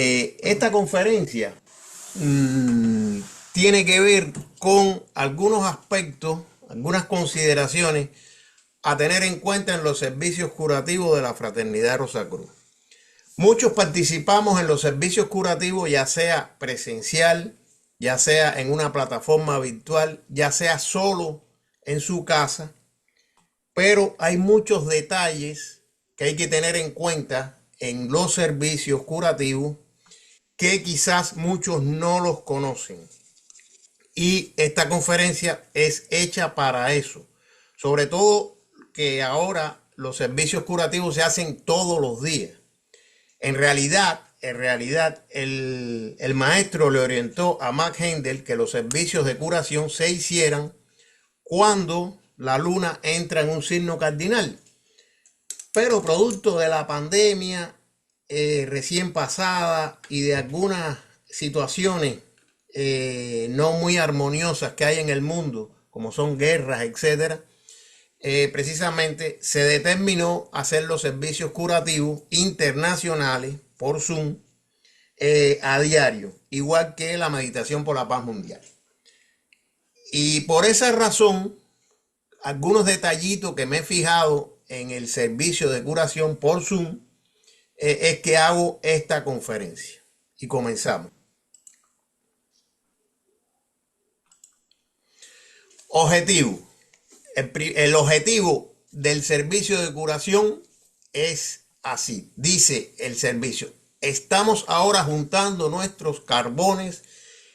Esta conferencia tiene que ver con algunos aspectos, algunas consideraciones a tener en cuenta en los servicios curativos de la Fraternidad Rosacruz. Muchos participamos en los servicios curativos, ya sea presencial, ya sea en una plataforma virtual, ya sea solo en su casa, pero hay muchos detalles que hay que tener en cuenta en los servicios curativos que quizás muchos no los conocen. Y esta conferencia es hecha para eso. Sobre todo que ahora los servicios curativos se hacen todos los días. En realidad, el maestro le orientó a Max Hendel que los servicios de curación se hicieran cuando la luna entra en un signo cardinal. Pero producto de la pandemia recién pasada y de algunas situaciones no muy armoniosas que hay en el mundo, como son guerras, etcétera, precisamente se determinó hacer los servicios curativos internacionales por Zoom a diario, igual que la meditación por la paz mundial. Y por esa razón, algunos detallitos que me he fijado en el servicio de curación por Zoom es que hago esta conferencia. Y comenzamos. Objetivo. El objetivo del servicio de curación es así. Dice el servicio: estamos ahora juntando nuestros carbones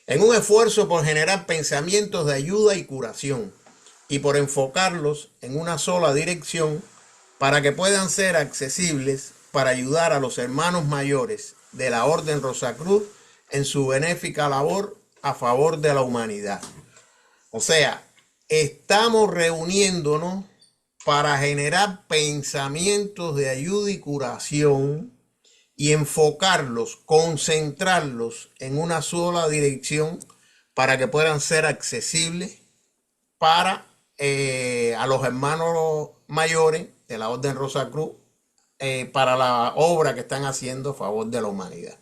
en un esfuerzo por generar pensamientos de ayuda y curación y por enfocarlos en una sola dirección para que puedan ser accesibles para ayudar a los hermanos mayores de la Orden Rosacruz en su benéfica labor a favor de la humanidad. O sea, estamos reuniéndonos para generar pensamientos de ayuda y curación y enfocarlos, concentrarlos en una sola dirección para que puedan ser accesibles para a los hermanos mayores de la Orden Rosacruz para la obra que están haciendo a favor de la humanidad.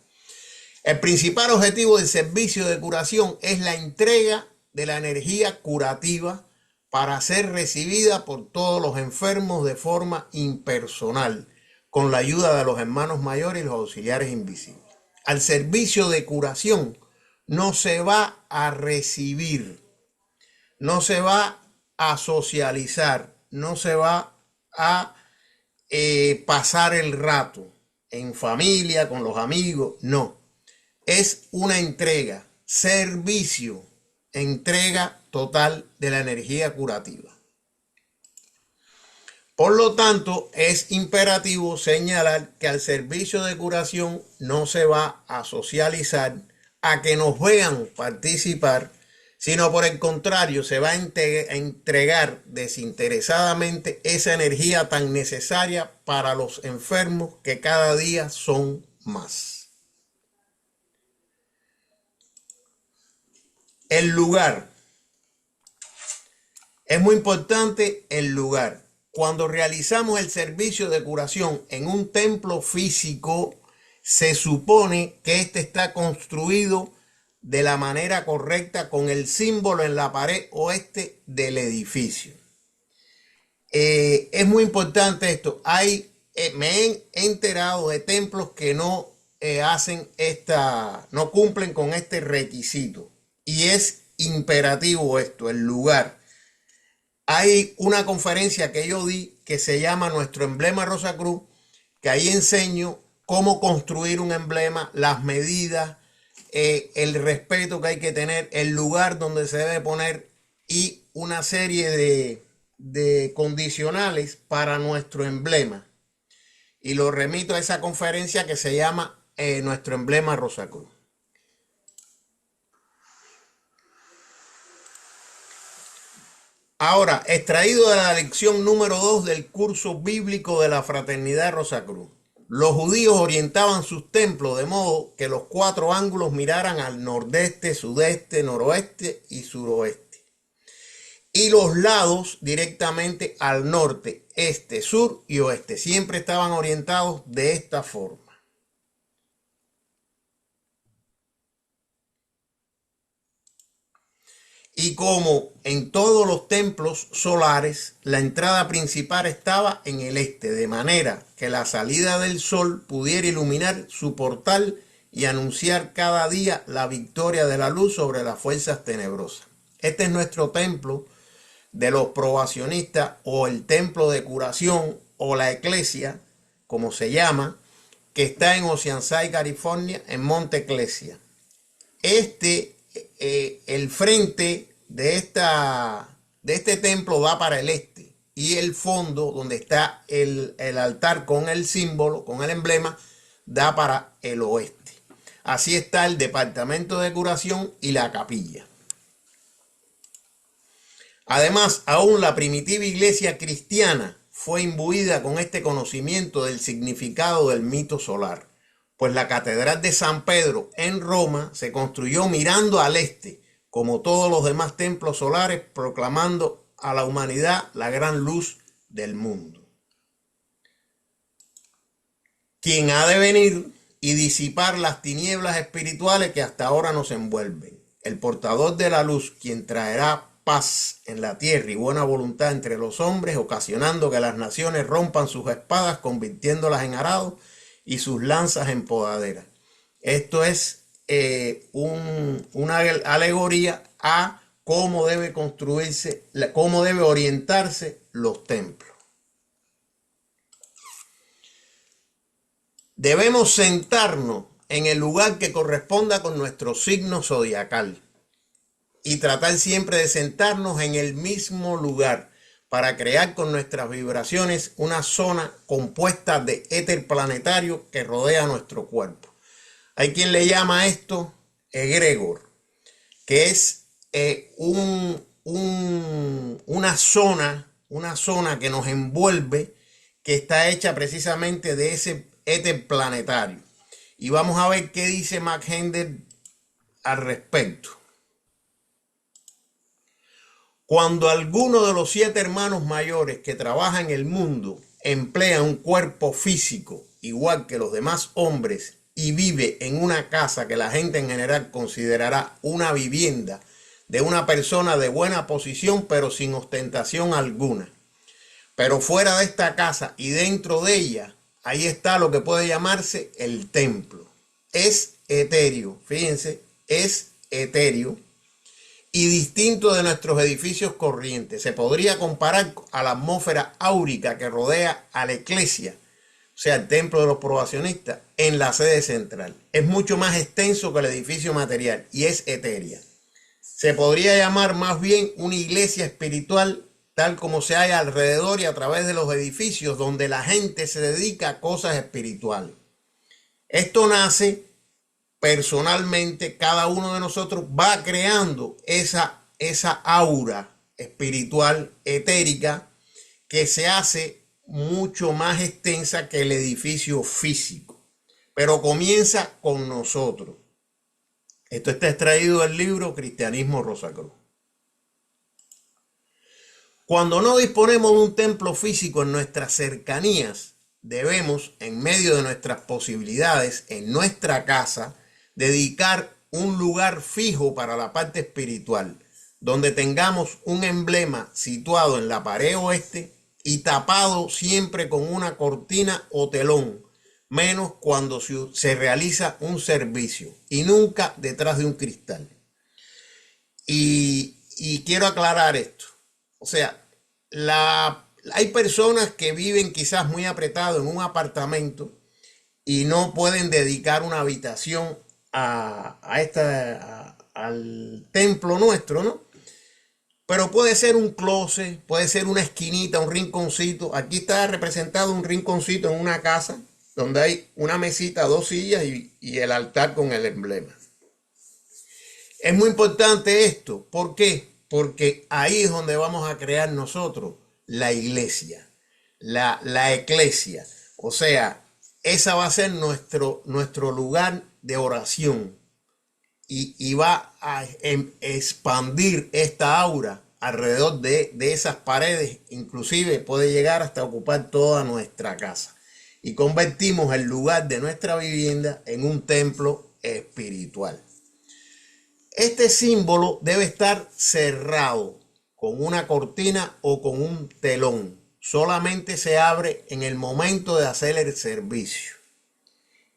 El principal objetivo del servicio de curación es la entrega de la energía curativa para ser recibida por todos los enfermos de forma impersonal, con la ayuda de los hermanos mayores y los auxiliares invisibles. Al servicio de curación no se va a recibir, no se va a socializar, no se va a pasar el rato en familia, con los amigos, no. Es una entrega, servicio, entrega total de la energía curativa. Por lo tanto, es imperativo señalar que al servicio de curación no se va a socializar, a que nos vean participar, sino por el contrario, se va a entregar desinteresadamente esa energía tan necesaria para los enfermos que cada día son más. El lugar. Es muy importante el lugar. Cuando realizamos el servicio de curación en un templo físico, se supone que este está construido de la manera correcta con el símbolo en la pared oeste del edificio. Es muy importante esto. Me he enterado de templos que no no cumplen con este requisito. Y es imperativo esto, el lugar. Hay una conferencia que yo di que se llama Nuestro Emblema Rosacruz, que ahí enseño cómo construir un emblema, las medidas, el respeto que hay que tener, el lugar donde se debe poner y una serie de condicionales para nuestro emblema. Y lo remito a esa conferencia que se llama Nuestro Emblema Rosacruz. Ahora, extraído de la lección número 2 del curso bíblico de la Fraternidad Rosacruz. Los judíos orientaban sus templos de modo que los 4 ángulos miraran al nordeste, sudeste, noroeste y suroeste. Y los lados directamente al norte, este, sur y oeste. Siempre estaban orientados de esta forma. Y como en todos los templos solares, la entrada principal estaba en el este, de manera que la salida del sol pudiera iluminar su portal y anunciar cada día la victoria de la luz sobre las fuerzas tenebrosas. Este es nuestro templo de los probacionistas, o el templo de curación, o la iglesia, como se llama, que está en Oceanside, California, en Monte Ecclesia. El frente de este templo da para el este, y el fondo donde está el altar con el símbolo, con el emblema, da para el oeste. Así está el departamento de curación y la capilla. Además, aún la primitiva iglesia cristiana fue imbuida con este conocimiento del significado del mito solar, pues la Catedral de San Pedro en Roma se construyó mirando al este, como todos los demás templos solares, proclamando a la humanidad la gran luz del mundo, quien ha de venir y disipar las tinieblas espirituales que hasta ahora nos envuelven. El portador de la luz, quien traerá paz en la tierra y buena voluntad entre los hombres, ocasionando que las naciones rompan sus espadas, convirtiéndolas en arados y sus lanzas en podaderas. Esto es una alegoría a cómo debe construirse, cómo debe orientarse los templos. Debemos sentarnos en el lugar que corresponda con nuestro signo zodiacal y tratar siempre de sentarnos en el mismo lugar para crear con nuestras vibraciones una zona compuesta de éter planetario que rodea nuestro cuerpo. Hay quien le llama esto egregor, que es una zona que nos envuelve, que está hecha precisamente de ese éter planetario. Y vamos a ver qué dice Mackinder al respecto. Cuando alguno de los 7 hermanos mayores que trabaja en el mundo emplea un cuerpo físico igual que los demás hombres y vive en una casa que la gente en general considerará una vivienda de una persona de buena posición pero sin ostentación alguna, pero fuera de esta casa y dentro de ella, ahí está lo que puede llamarse el templo. Es etéreo, fíjense, es etéreo y distinto de nuestros edificios corrientes. Se podría comparar a la atmósfera áurica que rodea a la iglesia, o sea, el templo de los probacionistas, en la sede central. Es mucho más extenso que el edificio material y es etérea. Se podría llamar más bien una iglesia espiritual, tal como se halla alrededor y a través de los edificios donde la gente se dedica a cosas espirituales. Esto nace personalmente, cada uno de nosotros va creando esa aura espiritual etérica que se hace mucho más extensa que el edificio físico, pero comienza con nosotros. Esto está extraído del libro Cristianismo Rosacruz. Cuando no disponemos de un templo físico en nuestras cercanías, debemos, en medio de nuestras posibilidades, en nuestra casa, dedicar un lugar fijo para la parte espiritual, donde tengamos un emblema situado en la pared oeste y tapado siempre con una cortina o telón, menos cuando se realiza un servicio y nunca detrás de un cristal. Y quiero aclarar esto. O sea, hay personas que viven quizás muy apretado en un apartamento y no pueden dedicar una habitación al templo nuestro, ¿no? Pero puede ser un closet, puede ser una esquinita, un rinconcito. Aquí está representado un rinconcito en una casa donde hay una mesita, 2 sillas y el altar con el emblema. Es muy importante esto. ¿Por qué? Porque ahí es donde vamos a crear nosotros la iglesia, la eclesia. O sea, esa va a ser nuestro lugar de oración y va a expandir esta aura alrededor de esas paredes. Inclusive puede llegar hasta ocupar toda nuestra casa. Y convertimos el lugar de nuestra vivienda en un templo espiritual. Este símbolo debe estar cerrado con una cortina o con un telón. Solamente se abre en el momento de hacer el servicio.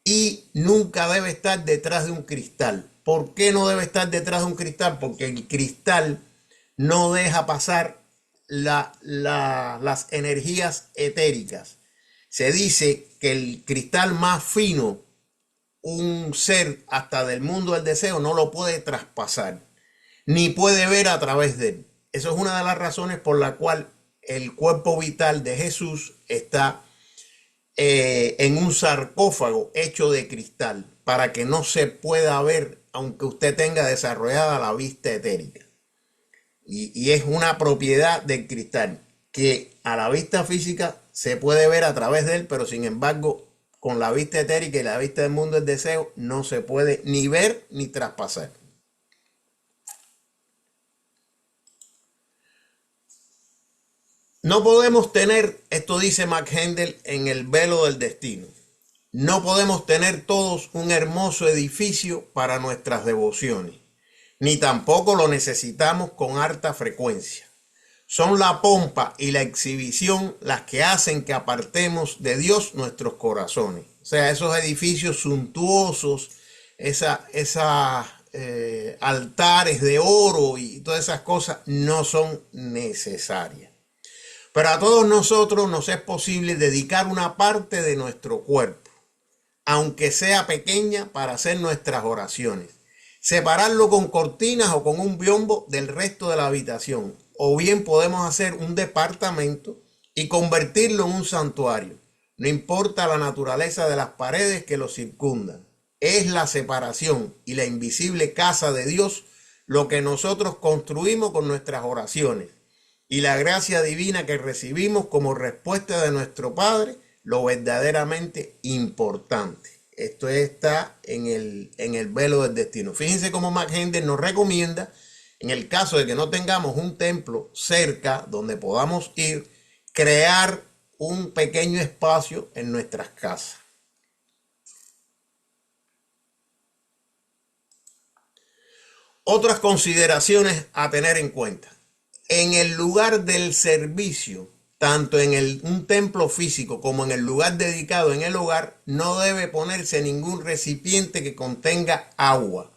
Y nunca debe estar detrás de un cristal. ¿Por qué no debe estar detrás de un cristal? Porque el cristal no deja pasar las energías etéricas. Se dice que el cristal más fino, un ser hasta del mundo del deseo, no lo puede traspasar, ni puede ver a través de él. Eso es una de las razones por la cual el cuerpo vital de Jesús está en un sarcófago hecho de cristal, para que no se pueda ver, aunque usted tenga desarrollada la vista etérica. Y es una propiedad del cristal que a la vista física se puede ver a través de él, pero sin embargo con la vista etérica y la vista del mundo del deseo no se puede ni ver ni traspasar. No podemos tener, esto dice Max Hendel en El velo del destino, no podemos tener todos un hermoso edificio para nuestras devociones, ni tampoco lo necesitamos con alta frecuencia. Son la pompa y la exhibición las que hacen que apartemos de Dios nuestros corazones. O sea, esos edificios suntuosos, altares de oro y todas esas cosas no son necesarias. Pero a todos nosotros nos es posible dedicar una parte de nuestro cuerpo, aunque sea pequeña, para hacer nuestras oraciones. Separarlo con cortinas o con un biombo del resto de la habitación. O bien podemos hacer un departamento y convertirlo en un santuario. No importa la naturaleza de las paredes que lo circundan. Es la separación y la invisible casa de Dios lo que nosotros construimos con nuestras oraciones. Y la gracia divina que recibimos como respuesta de nuestro Padre, lo verdaderamente importante. Esto está en el velo del destino. Fíjense cómo Max Hendel nos recomienda, en el caso de que no tengamos un templo cerca donde podamos ir, crear un pequeño espacio en nuestras casas. Otras consideraciones a tener en cuenta. En el lugar del servicio, tanto en un templo físico como en el lugar dedicado en el hogar, no debe ponerse ningún recipiente que contenga agua,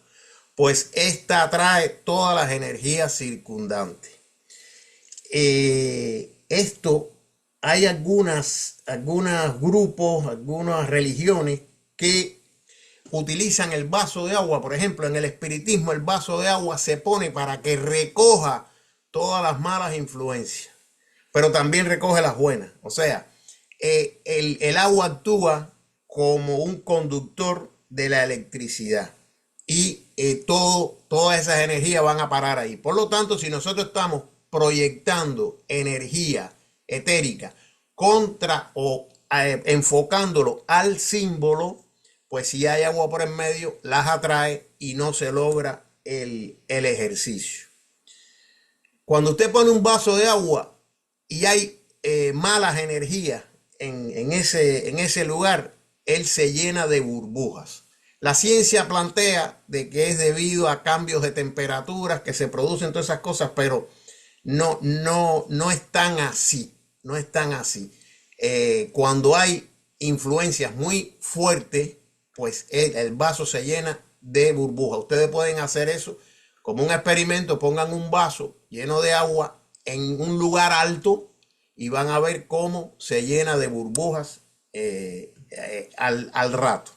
pues esta atrae todas las energías circundantes. Hay algunos grupos, algunas religiones que utilizan el vaso de agua. Por ejemplo, en el espiritismo el vaso de agua se pone para que recoja todas las malas influencias, pero también recoge las buenas. O sea, el agua actúa como un conductor de la electricidad y todas esas energías van a parar ahí. Por lo tanto, si nosotros estamos proyectando energía etérica contra o enfocándolo al símbolo, pues si hay agua por en medio, las atrae y no se logra el ejercicio. Cuando usted pone un vaso de agua y hay malas energías en ese lugar, él se llena de burbujas. La ciencia plantea de que es debido a cambios de temperaturas que se producen todas esas cosas, pero no es tan así. No es tan así. Cuando hay influencias muy fuertes, pues el vaso se llena de burbujas. Ustedes pueden hacer eso como un experimento. Pongan un vaso lleno de agua en un lugar alto y van a ver cómo se llena de burbujas al rato.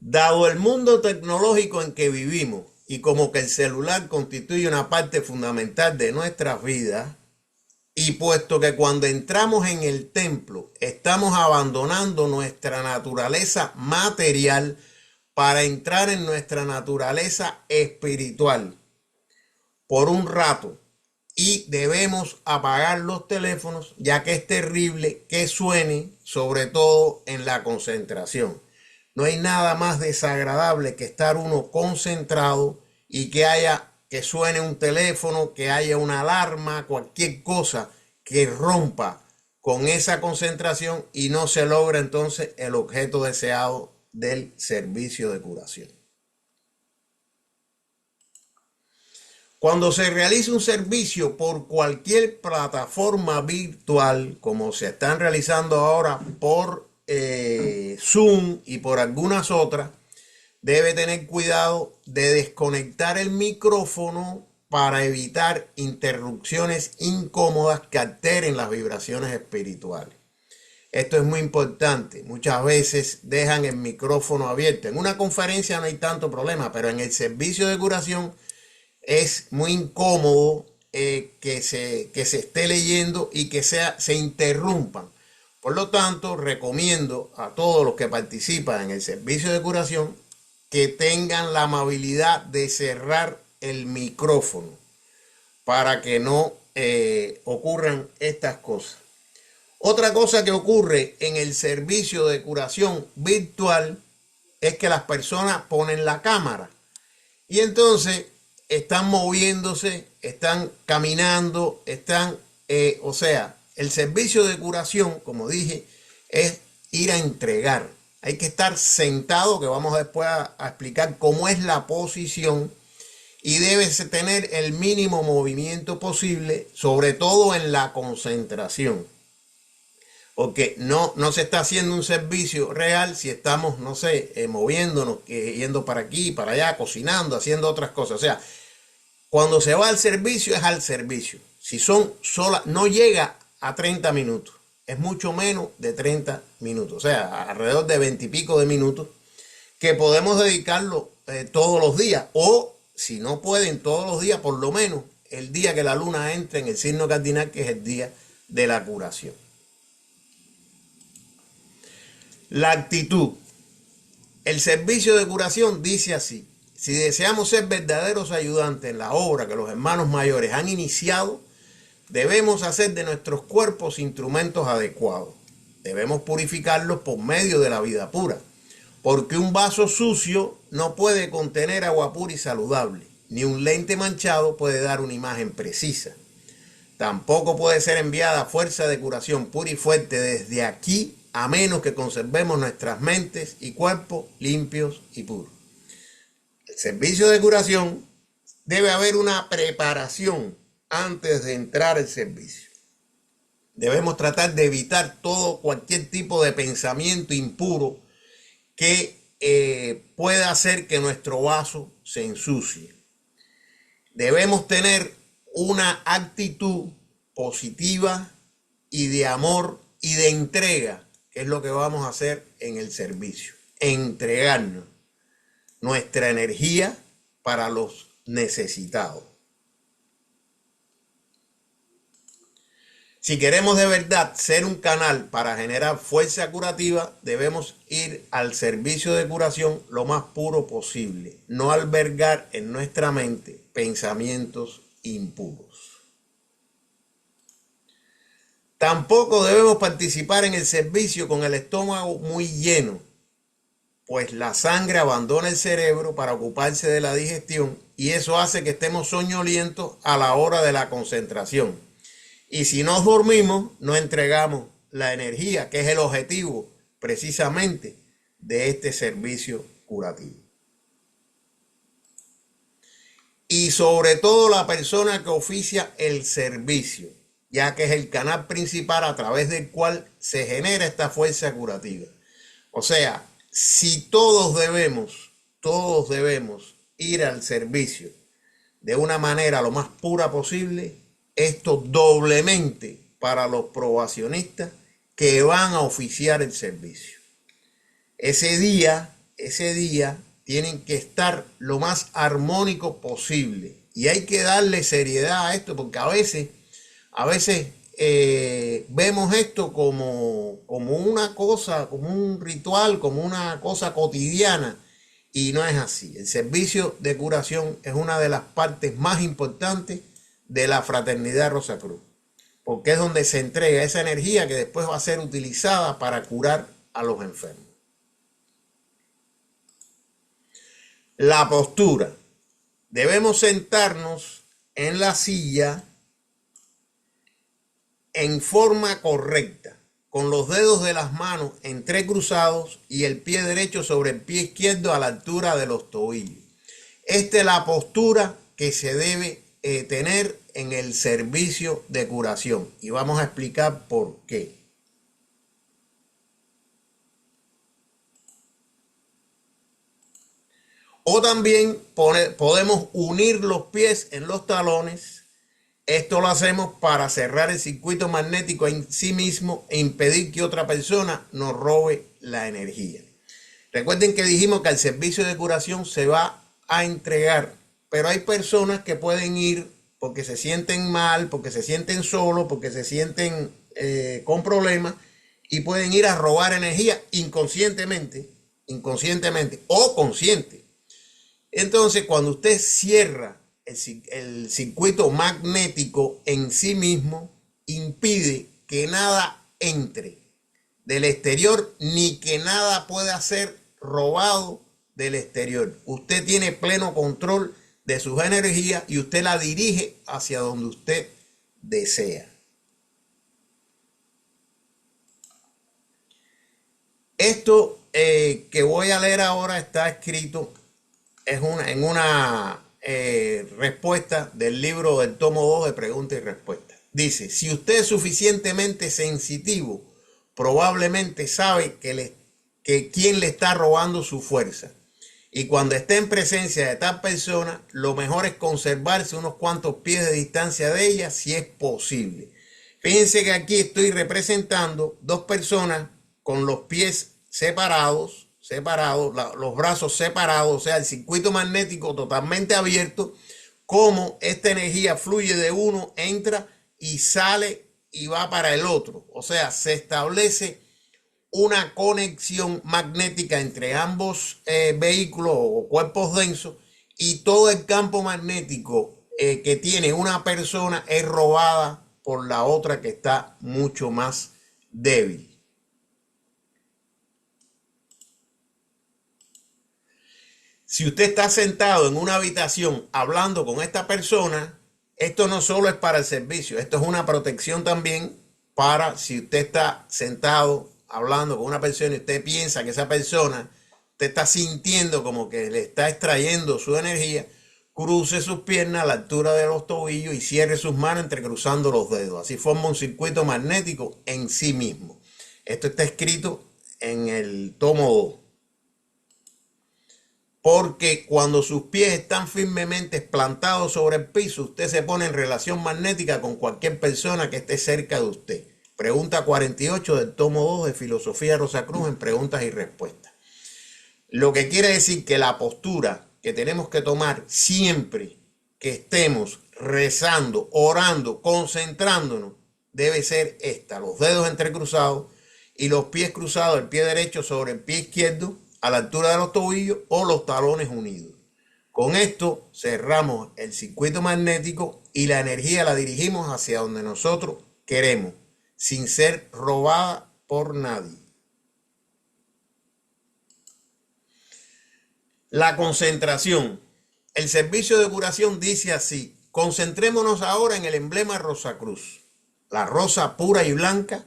Dado el mundo tecnológico en que vivimos y como que el celular constituye una parte fundamental de nuestras vidas, y puesto que cuando entramos en el templo estamos abandonando nuestra naturaleza material para entrar en nuestra naturaleza espiritual por un rato, y debemos apagar los teléfonos, ya que es terrible que suene, sobre todo en la concentración. No hay nada más desagradable que estar uno concentrado y que suene un teléfono, que haya una alarma, cualquier cosa que rompa con esa concentración y no se logra entonces el objeto deseado del servicio de curación. Cuando se realiza un servicio por cualquier plataforma virtual, como se están realizando ahora por Zoom y por algunas otras, debe tener cuidado de desconectar el micrófono para evitar interrupciones incómodas que alteren las vibraciones espirituales. Esto es muy importante. Muchas veces dejan el micrófono abierto. En una conferencia no hay tanto problema, pero en el servicio de curación es muy incómodo que se esté leyendo y que se interrumpan. Por lo tanto, recomiendo a todos los que participan en el servicio de curación que tengan la amabilidad de cerrar el micrófono para que no ocurran estas cosas. Otra cosa que ocurre en el servicio de curación virtual es que las personas ponen la cámara y entonces están moviéndose, están caminando, o sea, el servicio de curación, como dije, es ir a entregar. Hay que estar sentado, que vamos después a explicar cómo es la posición, y debe tener el mínimo movimiento posible, sobre todo en la concentración. Porque no se está haciendo un servicio real si estamos, no sé, moviéndonos, yendo para aquí, para allá, cocinando, haciendo otras cosas. O sea, cuando se va al servicio es al servicio. Si son solas, no llega a 30 minutos. Es mucho menos de 30 minutos. O sea, alrededor de 20 y pico de minutos que podemos dedicarlo todos los días. O si no pueden todos los días, por lo menos el día que la luna entre en el signo cardinal, que es el día de la curación. La actitud. El servicio de curación dice así: si deseamos ser verdaderos ayudantes en la obra que los hermanos mayores han iniciado, debemos hacer de nuestros cuerpos instrumentos adecuados. Debemos purificarlos por medio de la vida pura, porque un vaso sucio no puede contener agua pura y saludable, ni un lente manchado puede dar una imagen precisa. Tampoco puede ser enviada fuerza de curación pura y fuerte desde aquí, a menos que conservemos nuestras mentes y cuerpos limpios y puros. El servicio de curación debe haber una preparación antes de entrar al servicio. Debemos tratar de evitar cualquier tipo de pensamiento impuro que pueda hacer que nuestro vaso se ensucie. Debemos tener una actitud positiva y de amor y de entrega, que es lo que vamos a hacer en el servicio. Entregarnos nuestra energía para los necesitados. Si queremos de verdad ser un canal para generar fuerza curativa, debemos ir al servicio de curación lo más puro posible, no albergar en nuestra mente pensamientos impuros. Tampoco debemos participar en el servicio con el estómago muy lleno, pues la sangre abandona el cerebro para ocuparse de la digestión y eso hace que estemos soñolientos a la hora de la concentración. Y si nos dormimos, no entregamos la energía, que es el objetivo precisamente de este servicio curativo. Y sobre todo la persona que oficia el servicio, ya que es el canal principal a través del cual se genera esta fuerza curativa. O sea, si todos debemos ir al servicio de una manera lo más pura posible, esto doblemente para los probacionistas que van a oficiar el servicio. Ese día tienen que estar lo más armónico posible y hay que darle seriedad a esto, porque a veces vemos esto como una cosa, como un ritual, como una cosa cotidiana, y no es así. El servicio de curación es una de las partes más importantes de la Fraternidad Rosacruz, porque es donde se entrega esa energía que después va a ser utilizada para curar a los enfermos. La postura. Debemos sentarnos en la silla en forma correcta, con los dedos de las manos entrecruzados y el pie derecho sobre el pie izquierdo a la altura de los tobillos. Esta es la postura que se debe tener en el servicio de curación y vamos a explicar por qué. O también podemos unir los pies en los talones. Esto lo hacemos para cerrar el circuito magnético en sí mismo e impedir que otra persona nos robe la energía. Recuerden que dijimos que el servicio de curación se va a entregar, pero hay personas que pueden ir porque se sienten mal, porque se sienten solos, porque se sienten con problemas y pueden ir a robar energía inconscientemente o consciente. Entonces, cuando usted cierra el circuito magnético en sí mismo, impide que nada entre del exterior ni que nada pueda ser robado del exterior. Usted tiene pleno control de sus energías y usted la dirige hacia donde usted desea. Esto que voy a leer ahora está escrito en una respuesta del libro del tomo 2 de preguntas y respuestas. Dice, si usted es suficientemente sensitivo, probablemente sabe que quién le está robando su fuerza. Y cuando esté en presencia de tal persona, lo mejor es conservarse unos cuantos pies de distancia de ella si es posible. Fíjense que aquí estoy representando dos personas con los pies separados, los brazos separados, o sea, el circuito magnético totalmente abierto, como esta energía fluye de uno, entra y sale y va para el otro. O sea, se establece una conexión magnética entre ambos vehículos o cuerpos densos y todo el campo magnético que tiene una persona es robada por la otra que está mucho más débil. Si usted está sentado en una habitación hablando con esta persona, esto no solo es para el servicio, esto es una protección también para si usted está sentado hablando con una persona y usted piensa que esa persona, usted está sintiendo como que le está extrayendo su energía, cruce sus piernas a la altura de los tobillos y cierre sus manos entrecruzando los dedos. Así forma un circuito magnético en sí mismo. Esto está escrito en el tomo 2. Porque cuando sus pies están firmemente plantados sobre el piso, usted se pone en relación magnética con cualquier persona que esté cerca de usted. Pregunta 48 del tomo 2 de Filosofía Rosacruz en preguntas y respuestas. Lo que quiere decir que la postura que tenemos que tomar siempre que estemos rezando, orando, concentrándonos, debe ser esta. Los dedos entrecruzados y los pies cruzados, el pie derecho sobre el pie izquierdo, a la altura de los tobillos o los talones unidos. Con esto cerramos el circuito magnético y la energía la dirigimos hacia donde nosotros queremos, sin ser robada por nadie. La concentración. El servicio de curación dice así: concentrémonos ahora en el emblema Rosacruz. La rosa pura y blanca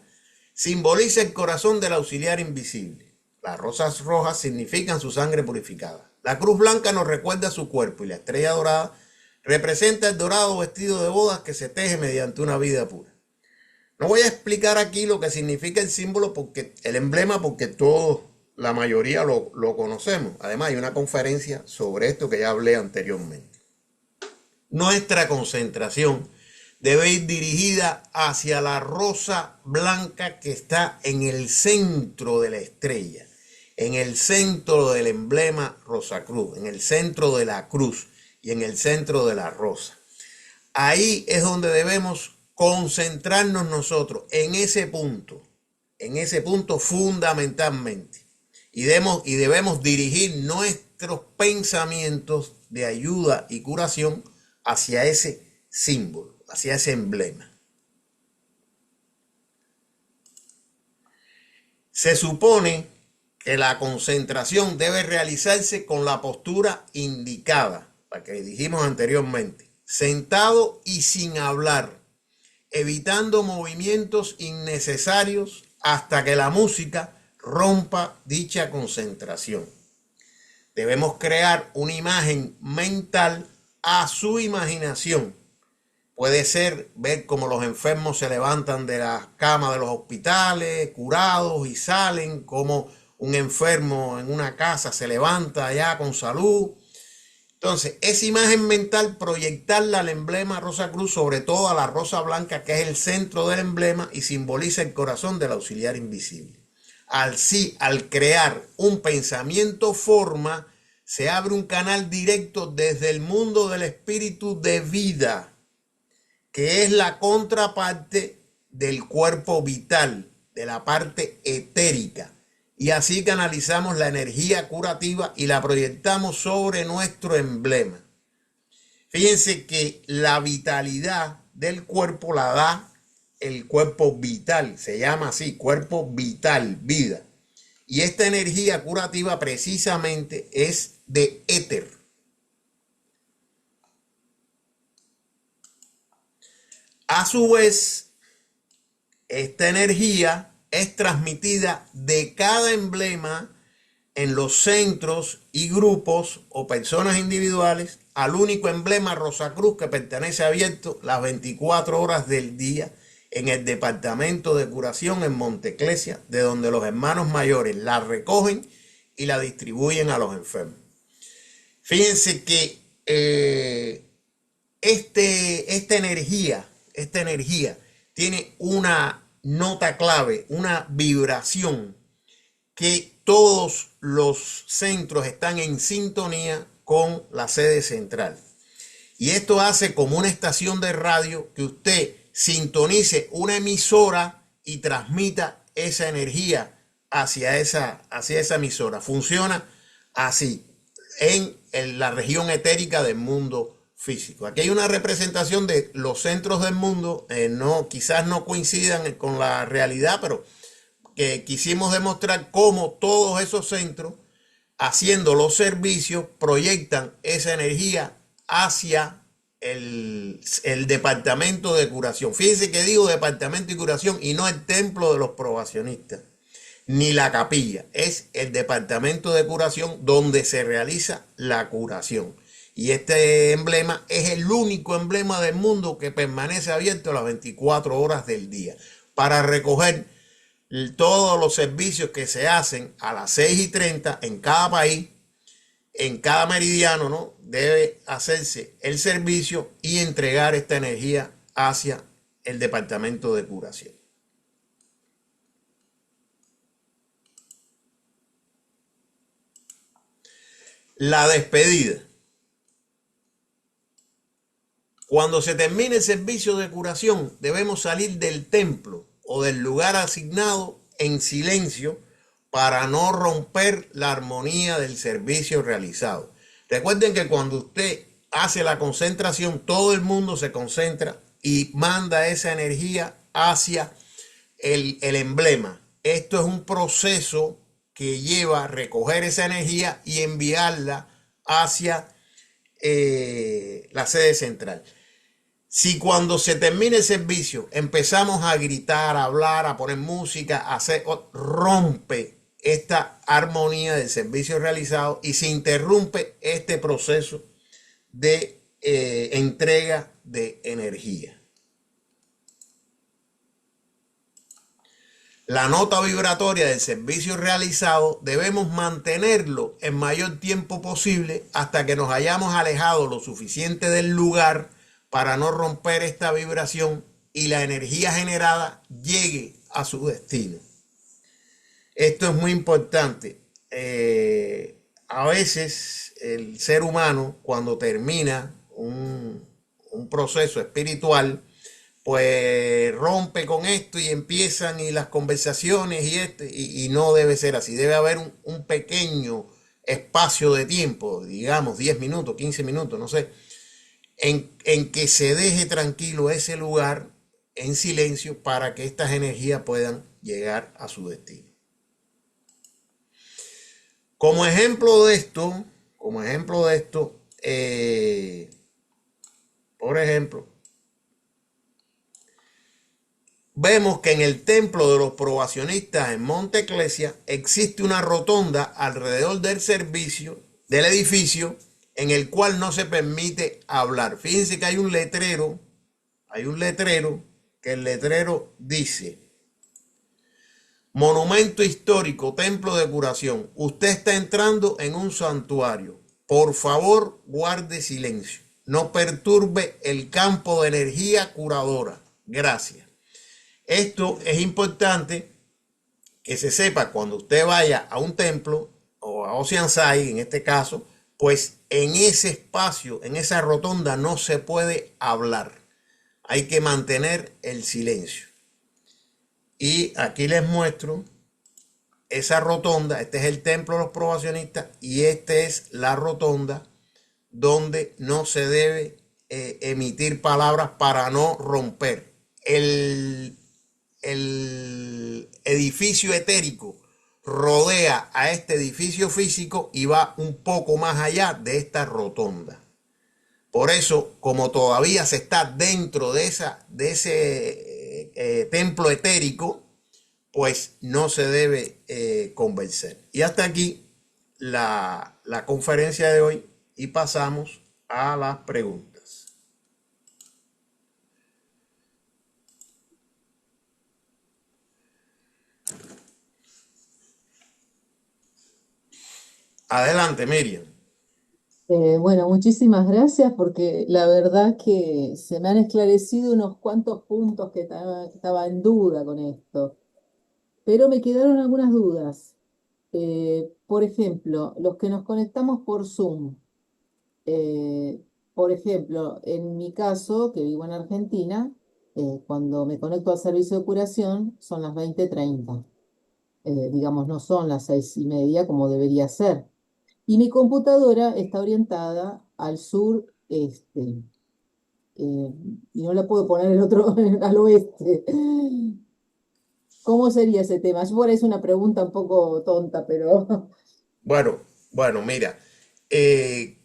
simboliza el corazón del auxiliar invisible. Las rosas rojas significan su sangre purificada. La cruz blanca nos recuerda su cuerpo y la estrella dorada representa el dorado vestido de bodas que se teje mediante una vida pura. No voy a explicar aquí lo que significa el símbolo, el emblema, porque todos, la mayoría lo conocemos. Además, hay una conferencia sobre esto que ya hablé anteriormente. Nuestra concentración debe ir dirigida hacia la rosa blanca que está en el centro de la estrella, en el centro del emblema Rosacruz, en el centro de la cruz y en el centro de la rosa. Ahí es donde debemos concentrarnos nosotros, en ese punto fundamentalmente. Y debemos dirigir nuestros pensamientos de ayuda y curación hacia ese símbolo, hacia ese emblema. Se supone que la concentración debe realizarse con la postura indicada, la que dijimos anteriormente, sentado y sin hablar, evitando movimientos innecesarios hasta que la música rompa dicha concentración. Debemos crear una imagen mental a su imaginación. Puede ser ver cómo los enfermos se levantan de las camas de los hospitales, curados, y salen, como un enfermo en una casa se levanta allá con salud. Entonces, esa imagen mental, proyectarla al emblema Rosa Cruz, sobre todo a la rosa blanca, que es el centro del emblema y simboliza el corazón del auxiliar invisible. Al crear un pensamiento forma, se abre un canal directo desde el mundo del espíritu de vida, que es la contraparte del cuerpo vital, de la parte etérica. Y así canalizamos la energía curativa y la proyectamos sobre nuestro emblema. Fíjense que la vitalidad del cuerpo la da el cuerpo vital, se llama así, cuerpo vital, vida. Y esta energía curativa precisamente es de éter. A su vez, esta energía es transmitida de cada emblema en los centros y grupos o personas individuales al único emblema Rosacruz, que pertenece abierto las 24 horas del día en el departamento de curación en Monteclesia, de donde los hermanos mayores la recogen y la distribuyen a los enfermos. Fíjense que esta energía tiene una nota clave, una vibración, que todos los centros están en sintonía con la sede central. Y esto hace como una estación de radio que usted sintonice una emisora y transmita esa energía hacia esa emisora. Funciona así en la región etérica del mundo físico. Aquí hay una representación de los centros del mundo, quizás no coincidan con la realidad, pero que quisimos demostrar cómo todos esos centros, haciendo los servicios, proyectan esa energía hacia el departamento de curación. Fíjense que digo departamento de curación y no el templo de los probacionistas, ni la capilla. Es el departamento de curación donde se realiza la curación. Y este emblema es el único emblema del mundo que permanece abierto las 24 horas del día para recoger todos los servicios que se hacen a las 6:30 en cada país, en cada meridiano, ¿no? Debe hacerse el servicio y entregar esta energía hacia el departamento de curación. La despedida. Cuando se termine el servicio de curación, debemos salir del templo o del lugar asignado en silencio para no romper la armonía del servicio realizado. Recuerden que cuando usted hace la concentración, todo el mundo se concentra y manda esa energía hacia el emblema. Esto es un proceso que lleva a recoger esa energía y enviarla hacia la sede central. Si cuando se termine el servicio empezamos a gritar, a hablar, a poner música, rompe esta armonía del servicio realizado y se interrumpe este proceso de entrega de energía. La nota vibratoria del servicio realizado debemos mantenerlo el mayor tiempo posible hasta que nos hayamos alejado lo suficiente del lugar para no romper esta vibración y la energía generada llegue a su destino. Esto es muy importante. A veces el ser humano, cuando termina un proceso espiritual, pues rompe con esto y empiezan y las conversaciones y no debe ser así. Debe haber un pequeño espacio de tiempo, digamos 10 minutos, 15 minutos, no sé, en que se deje tranquilo ese lugar en silencio para que estas energías puedan llegar a su destino. Como ejemplo de esto, por ejemplo, vemos que en el templo de los probacionistas en Monte Eclesia existe una rotonda alrededor del servicio, del edificio, en el cual no se permite hablar. Fíjense que hay un letrero, que el letrero dice, monumento histórico, templo de curación. Usted está entrando en un santuario. Por favor, guarde silencio. No perturbe el campo de energía curadora. Gracias. Esto es importante que se sepa cuando usted vaya a un templo o a Oceanside, en este caso, pues en ese espacio, en esa rotonda no se puede hablar. Hay que mantener el silencio. Y aquí les muestro esa rotonda. Este es el templo de los probacionistas y esta es la rotonda donde no se debe emitir palabras para no romper. El edificio etérico rodea a este edificio físico y va un poco más allá de esta rotonda. Por eso, como todavía se está dentro de ese templo etérico, pues no se debe convencer. Y hasta aquí la conferencia de hoy y pasamos a las preguntas. Adelante, Miriam. Bueno, muchísimas gracias porque la verdad que se me han esclarecido unos cuantos puntos que estaba en duda con esto, pero me quedaron algunas dudas. Por ejemplo, los que nos conectamos por Zoom. Por ejemplo, en mi caso, que vivo en Argentina, cuando me conecto al servicio de curación son las 20:30. Digamos, no son las 6:30 como debería ser. Y mi computadora está orientada al sur-este, eh, y no la puedo poner el otro al oeste. ¿Cómo sería ese tema? Por ahí es una pregunta un poco tonta, pero Bueno, bueno, mira, eh,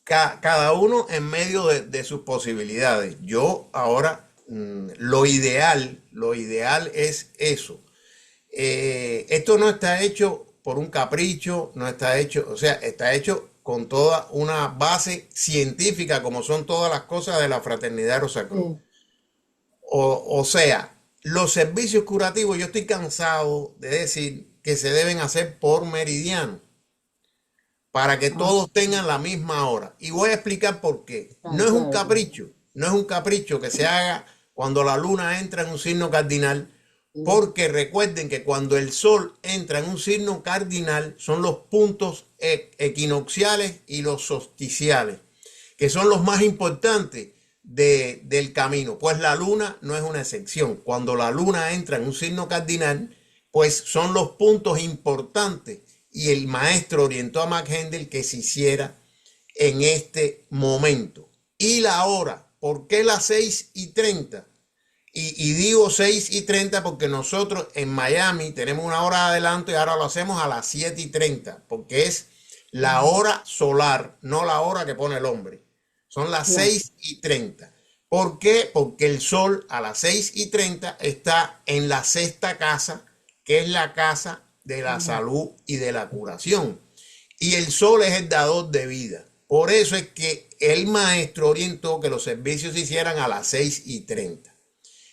cada uno en medio de sus posibilidades. Yo ahora, lo ideal es eso. Esto no está hecho por un capricho, no está hecho, o sea, está hecho con toda una base científica, como son todas las cosas de la fraternidad Rosacruz. sí, O sea, los servicios curativos, yo estoy cansado de decir que se deben hacer por meridiano para que ah, todos tengan la misma hora. Y voy a explicar por qué. No claro, es un claro, claro. capricho, no es un capricho que se haga cuando la luna entra en un signo cardinal, Sí, porque recuerden que cuando el sol entra en un signo cardinal son los puntos equinocciales y los solsticiales, que son los más importantes del camino. Pues la luna no es una excepción. Cuando la luna entra en un signo cardinal, pues son los puntos importantes y el maestro orientó a McHendel que se hiciera en este momento. Y la hora, ¿por qué las 6:30? Y digo 6:30 porque nosotros en Miami tenemos una hora de adelanto y ahora lo hacemos a las 7:30, porque es la mm, hora solar, no la hora que pone el hombre. Son las claro, 6:30. ¿Por qué? Porque el sol a las 6:30 está en la sexta casa, que es la casa de la mm, salud y de la curación. Y el sol es el dador de vida. Por eso es que el maestro orientó que los servicios se hicieran a las 6:30.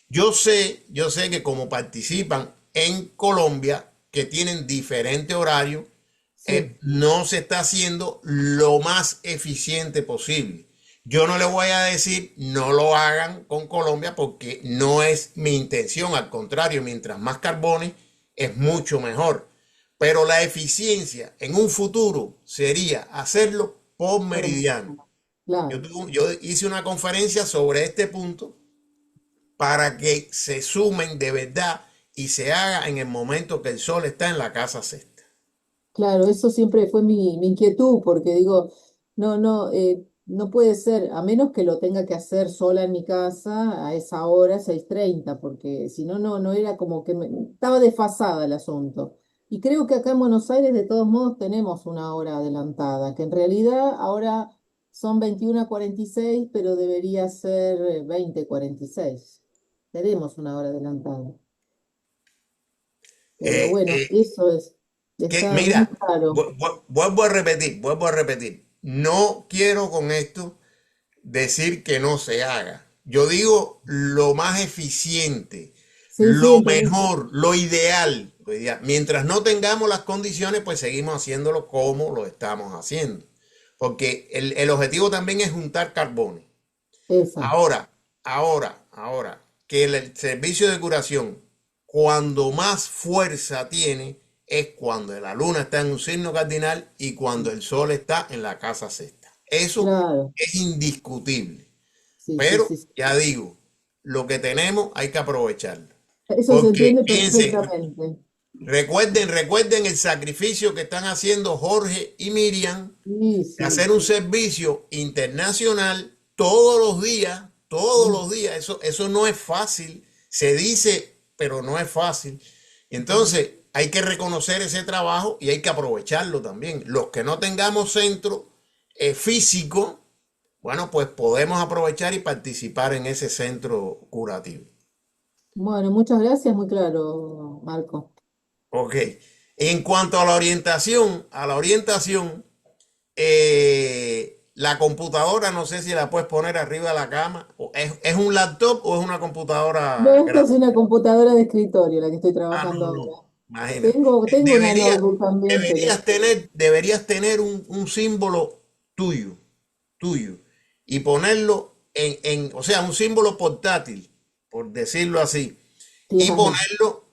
Yo sé que como participan en Colombia, que tienen diferente horario, sí, no se está haciendo lo más eficiente posible. Yo no le voy a decir no lo hagan con Colombia porque no es mi intención, al contrario, mientras más carbones es mucho mejor. Pero la eficiencia en un futuro sería hacerlo por por meridiano. mañana, claro. Yo hice una conferencia sobre este punto para que se sumen de verdad y se haga en el momento que el sol está en la casa sexta. Claro, eso siempre fue mi inquietud, porque digo, no puede ser, a menos que lo tenga que hacer sola en mi casa a esa hora, 6:30, porque si no, no era como que estaba desfasada el asunto. Y creo que acá en Buenos Aires, de todos modos, tenemos una hora adelantada, que en realidad ahora son 21:46, pero debería ser 20:46. tenemos una hora adelantada. Pero Eh, bueno, eh, eso que, está bien mira, claro. vuelvo a repetir. No quiero con esto decir que no se haga. Yo digo lo más eficiente, Sí, sí, lo entendí. mejor, lo ideal. Lo ideal. Mientras no tengamos las condiciones, pues seguimos haciéndolo como lo estamos haciendo. Porque el objetivo también es juntar carbones. Exacto. Ahora, que el servicio de curación, cuando más fuerza tiene, es cuando la luna está en un signo cardinal y cuando el sol está en la casa sexta. Eso Claro. es indiscutible. Sí, sí, Pero sí, sí. ya digo, lo que tenemos hay que aprovecharlo. Eso se Porque entiende piensen, perfectamente. recuerden el sacrificio que están haciendo Jorge y Miriam Sí, de sí. hacer un servicio internacional todos Mm, los días. Eso no es fácil. Se dice, pero no es fácil. mm. Entonces, hay que reconocer ese trabajo y hay que aprovecharlo también. Los que no tengamos centro físico, bueno, pues podemos aprovechar y participar en ese centro curativo. Bueno, muchas gracias, muy claro, Marco. Ok. En cuanto a la orientación, la computadora, no sé si la puedes poner arriba de la cama. ¿Es un laptop o es una No, computadora esta es grande? una computadora de escritorio, la que estoy Ah, trabajando no, no. ahora. Imagínate. Tengo una Debería, notebook también, pero deberías tener un símbolo tuyo, tuyo, y ponerlo o sea, un símbolo portátil, por decirlo así, y tienes razón. ponerlo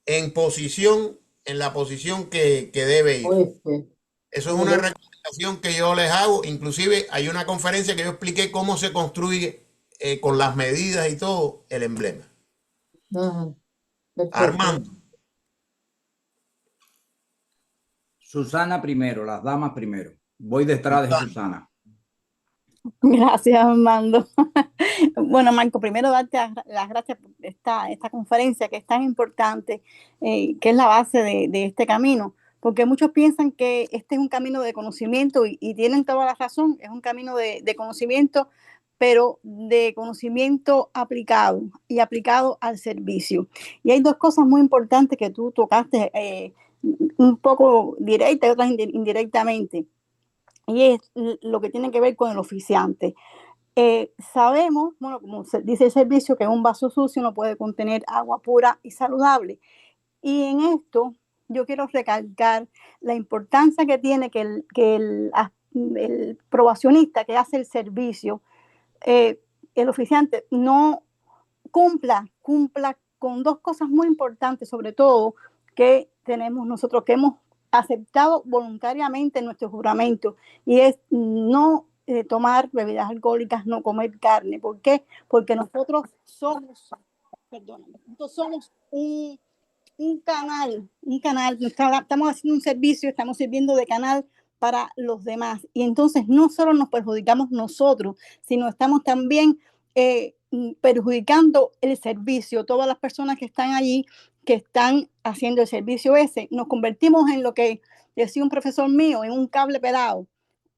en la posición que debe ir. Oeste. Eso es Me una lo, recomendación que yo les hago. Inclusive hay una conferencia que yo expliqué cómo se construye con las medidas y todo el emblema. ah, perfecto. Armando, Susana primero, las damas primero. Voy detrás de Susana, Susana. Gracias, Armando. Bueno, Marco, primero darte las gracias por esta conferencia que es tan importante, que es la base de este camino, porque muchos piensan que este es un camino de conocimiento y tienen toda la razón, es un camino de conocimiento, pero de conocimiento aplicado y aplicado al servicio. Y hay dos cosas muy importantes que tú tocaste, un poco directa y otras indirectamente, y es lo que tiene que ver con el oficiante. Sabemos, bueno, como dice el servicio, que un vaso sucio no puede contener agua pura y saludable. Y en esto yo quiero recalcar la importancia que tiene el probacionista que hace el servicio, eh, el oficiante, no cumpla con dos cosas muy importantes, sobre todo que tenemos nosotros, que hemos aceptado voluntariamente en nuestro juramento, y es no tomar bebidas alcohólicas, no comer carne. ¿Por qué? Porque nosotros somos un canal, estamos haciendo un servicio, estamos sirviendo de canal para los demás. Y entonces no solo nos perjudicamos nosotros, sino estamos también perjudicando el servicio, todas las personas que están allí, que están haciendo el servicio ese. Nos convertimos en lo que decía un profesor mío, en un cable pelado,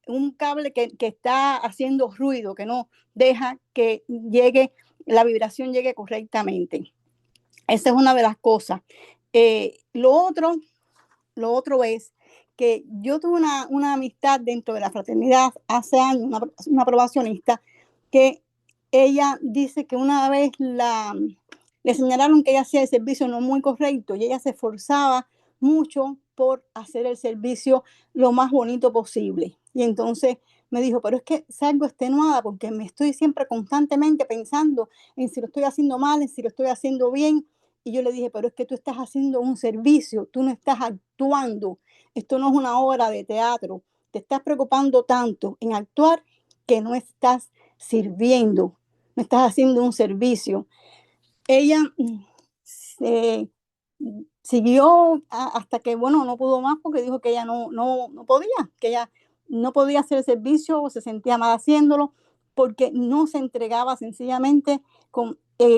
un cable que está haciendo ruido, que no deja que la vibración llegue correctamente. Esa es una de las cosas. Eh, lo, otro, lo otro es que yo tuve una amistad dentro de la fraternidad hace años, una probacionista, que ella dice que una vez le señalaron que ella hacía el servicio no muy correcto y ella se esforzaba mucho por hacer el servicio lo más bonito posible. Y entonces me dijo, pero es que salgo extenuada porque me estoy siempre constantemente pensando en si lo estoy haciendo mal, en si lo estoy haciendo bien. Y yo le dije, pero es que tú estás haciendo un servicio, tú no estás actuando. Esto no es una obra de teatro. Te estás preocupando tanto en actuar que no estás sirviendo, no estás haciendo un servicio. Ella se siguió hasta que, bueno, no pudo más porque dijo que ella no podía, que ella no podía hacer el servicio o se sentía mal haciéndolo porque no se entregaba sencillamente,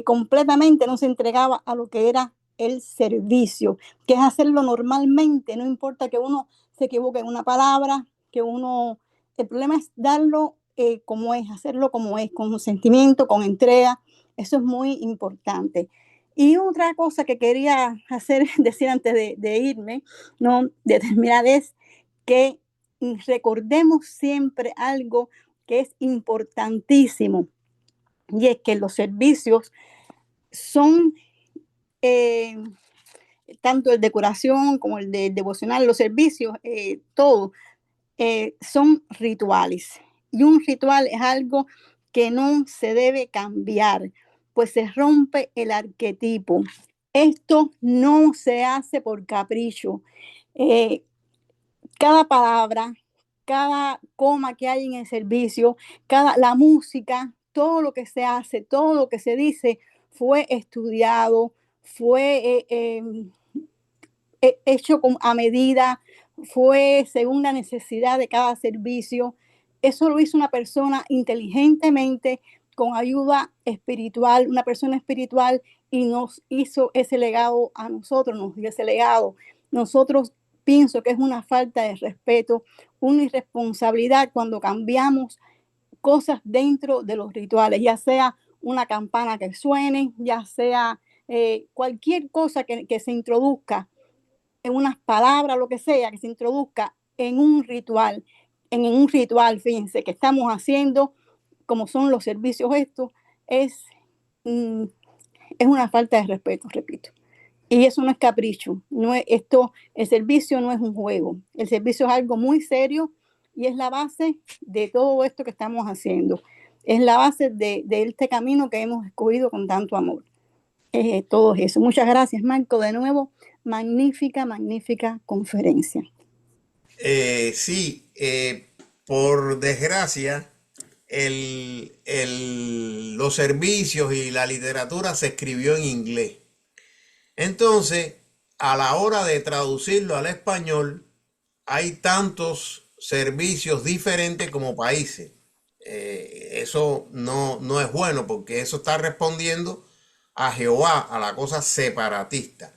completamente no se entregaba a lo que era el servicio, que es hacerlo normalmente, no importa que uno se equivoque en una palabra, el problema es darlo como es, hacerlo como es, con sentimiento, con entrega. Eso es muy importante. Y otra cosa que quería decir antes de irme, no, de terminar, es que recordemos siempre algo que es importantísimo, y es que los servicios son, eh, tanto el de curación como el de devocional, los servicios, todo, son rituales. Y un ritual es algo que no se debe cambiar, pues se rompe el arquetipo. Esto no se hace por capricho. Eh, Cada palabra, cada coma que hay en el servicio, la música, todo lo que se hace, todo lo que se dice fue estudiado, fue hecho a medida, fue según la necesidad de cada servicio. Eso lo hizo una persona inteligentemente, con ayuda espiritual, una persona espiritual, y nos hizo ese legado a nosotros, nos dio ese legado. Nosotros, pienso que es una falta de respeto, una irresponsabilidad cuando cambiamos cosas dentro de los rituales, ya sea una campana que suene, ya sea cualquier cosa que se introduzca en unas palabras, lo que sea, que se introduzca en un ritual, fíjense, que estamos haciendo, como son los servicios estos, es, mm, es una falta de respeto, repito. Y eso no es capricho, no es esto, el servicio no es un juego, el servicio es algo muy serio y es la base de todo esto que estamos haciendo. Es la base de este camino que hemos escogido con tanto amor. Todo eso. Muchas gracias, Marco. De nuevo, magnífica, magnífica conferencia. Sí, por desgracia, los servicios y la literatura se escribió en inglés. Entonces, a la hora de traducirlo al español, hay tantos servicios diferentes como países. Eso no es bueno porque eso está respondiendo a Jehová, a la cosa separatista.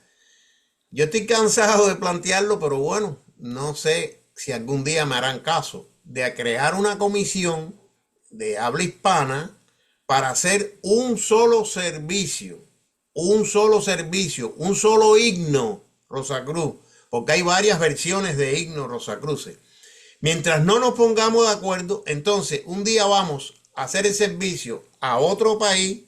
Yo estoy cansado de plantearlo, pero bueno, no sé si algún día me harán caso de crear una comisión de habla hispana para hacer un solo servicio, un solo himno Rosacruz, porque hay varias versiones de himno Rosacruces. Mientras no nos pongamos de acuerdo, entonces un día vamos a hacer el servicio a otro país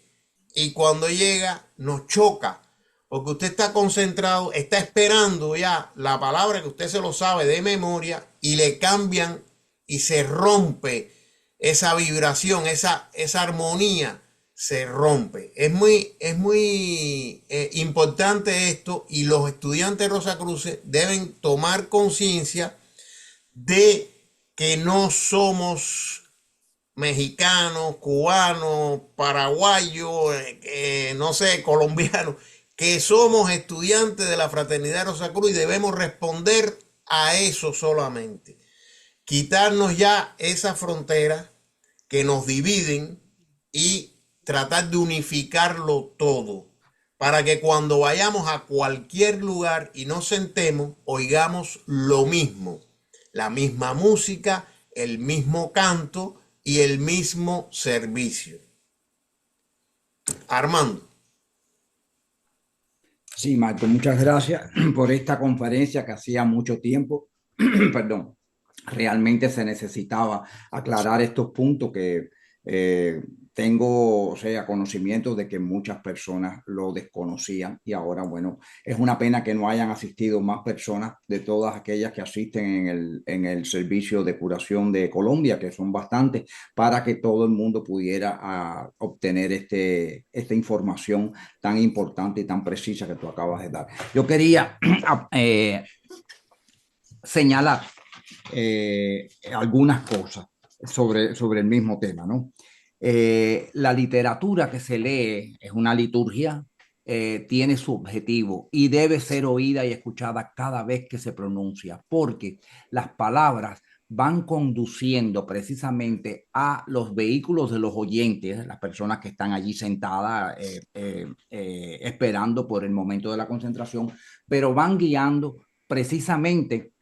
y cuando llega nos choca, porque usted está concentrado, está esperando ya la palabra que usted se lo sabe de memoria y le cambian y se rompe esa vibración, esa armonía se rompe. Es muy importante esto y los estudiantes Rosacruces deben tomar conciencia de que no somos mexicanos, cubanos, paraguayos, no sé, colombianos, que somos estudiantes de la Fraternidad Rosacruz y debemos responder a eso solamente. Quitarnos ya esas fronteras que nos dividen y tratar de unificarlo todo para que cuando vayamos a cualquier lugar y nos sentemos, oigamos lo mismo, la misma música, el mismo canto y el mismo servicio. Armando. Sí, Marco, muchas gracias por esta conferencia que hacía mucho tiempo, perdón, realmente se necesitaba aclarar estos puntos que tengo, o sea, conocimiento de que muchas personas lo desconocían y ahora, bueno, es una pena que no hayan asistido más personas de todas aquellas que asisten en el servicio de curación de Colombia, que son bastantes, para que todo el mundo pudiera obtener esta información tan importante y tan precisa que tú acabas de dar. Yo quería señalar algunas cosas sobre el mismo tema, ¿no? La literatura que se lee es una liturgia, tiene su objetivo y debe ser oída y escuchada cada vez que se pronuncia, porque las palabras van conduciendo precisamente a los vehículos de los oyentes, las personas que están allí sentadas esperando por el momento de la concentración, pero van guiando precisamente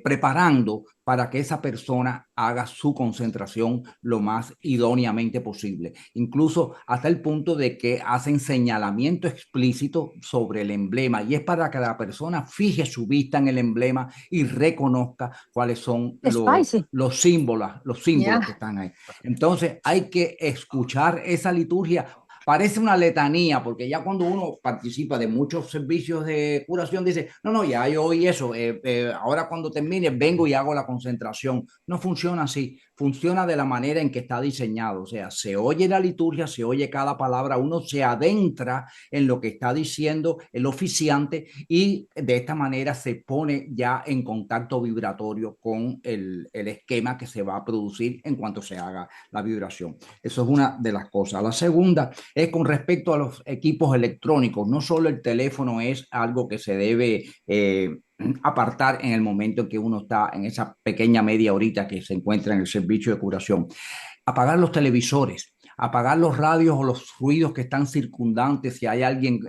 preparando para que esa persona haga su concentración lo más idóneamente posible. Incluso hasta el punto de que hacen señalamiento explícito sobre el emblema, y es para que la persona fije su vista en el emblema y reconozca cuáles son los símbolos que están ahí. Entonces hay que escuchar esa liturgia. Parece una letanía, porque ya cuando uno participa de muchos servicios de curación, dice, no, ya yo oí eso, ahora cuando termine vengo y hago la concentración. No funciona así, funciona de la manera en que está diseñado. O sea, se oye la liturgia, se oye cada palabra, uno se adentra en lo que está diciendo el oficiante y de esta manera se pone ya en contacto vibratorio con el esquema que se va a producir en cuanto se haga la vibración. Eso es una de las cosas. La segunda es con respecto a los equipos electrónicos. No solo el teléfono es algo que se debe apartar en el momento en que uno está en esa pequeña media horita que se encuentra en el servicio de curación. Apagar los televisores, apagar los radios o los ruidos que están circundantes. Si hay alguien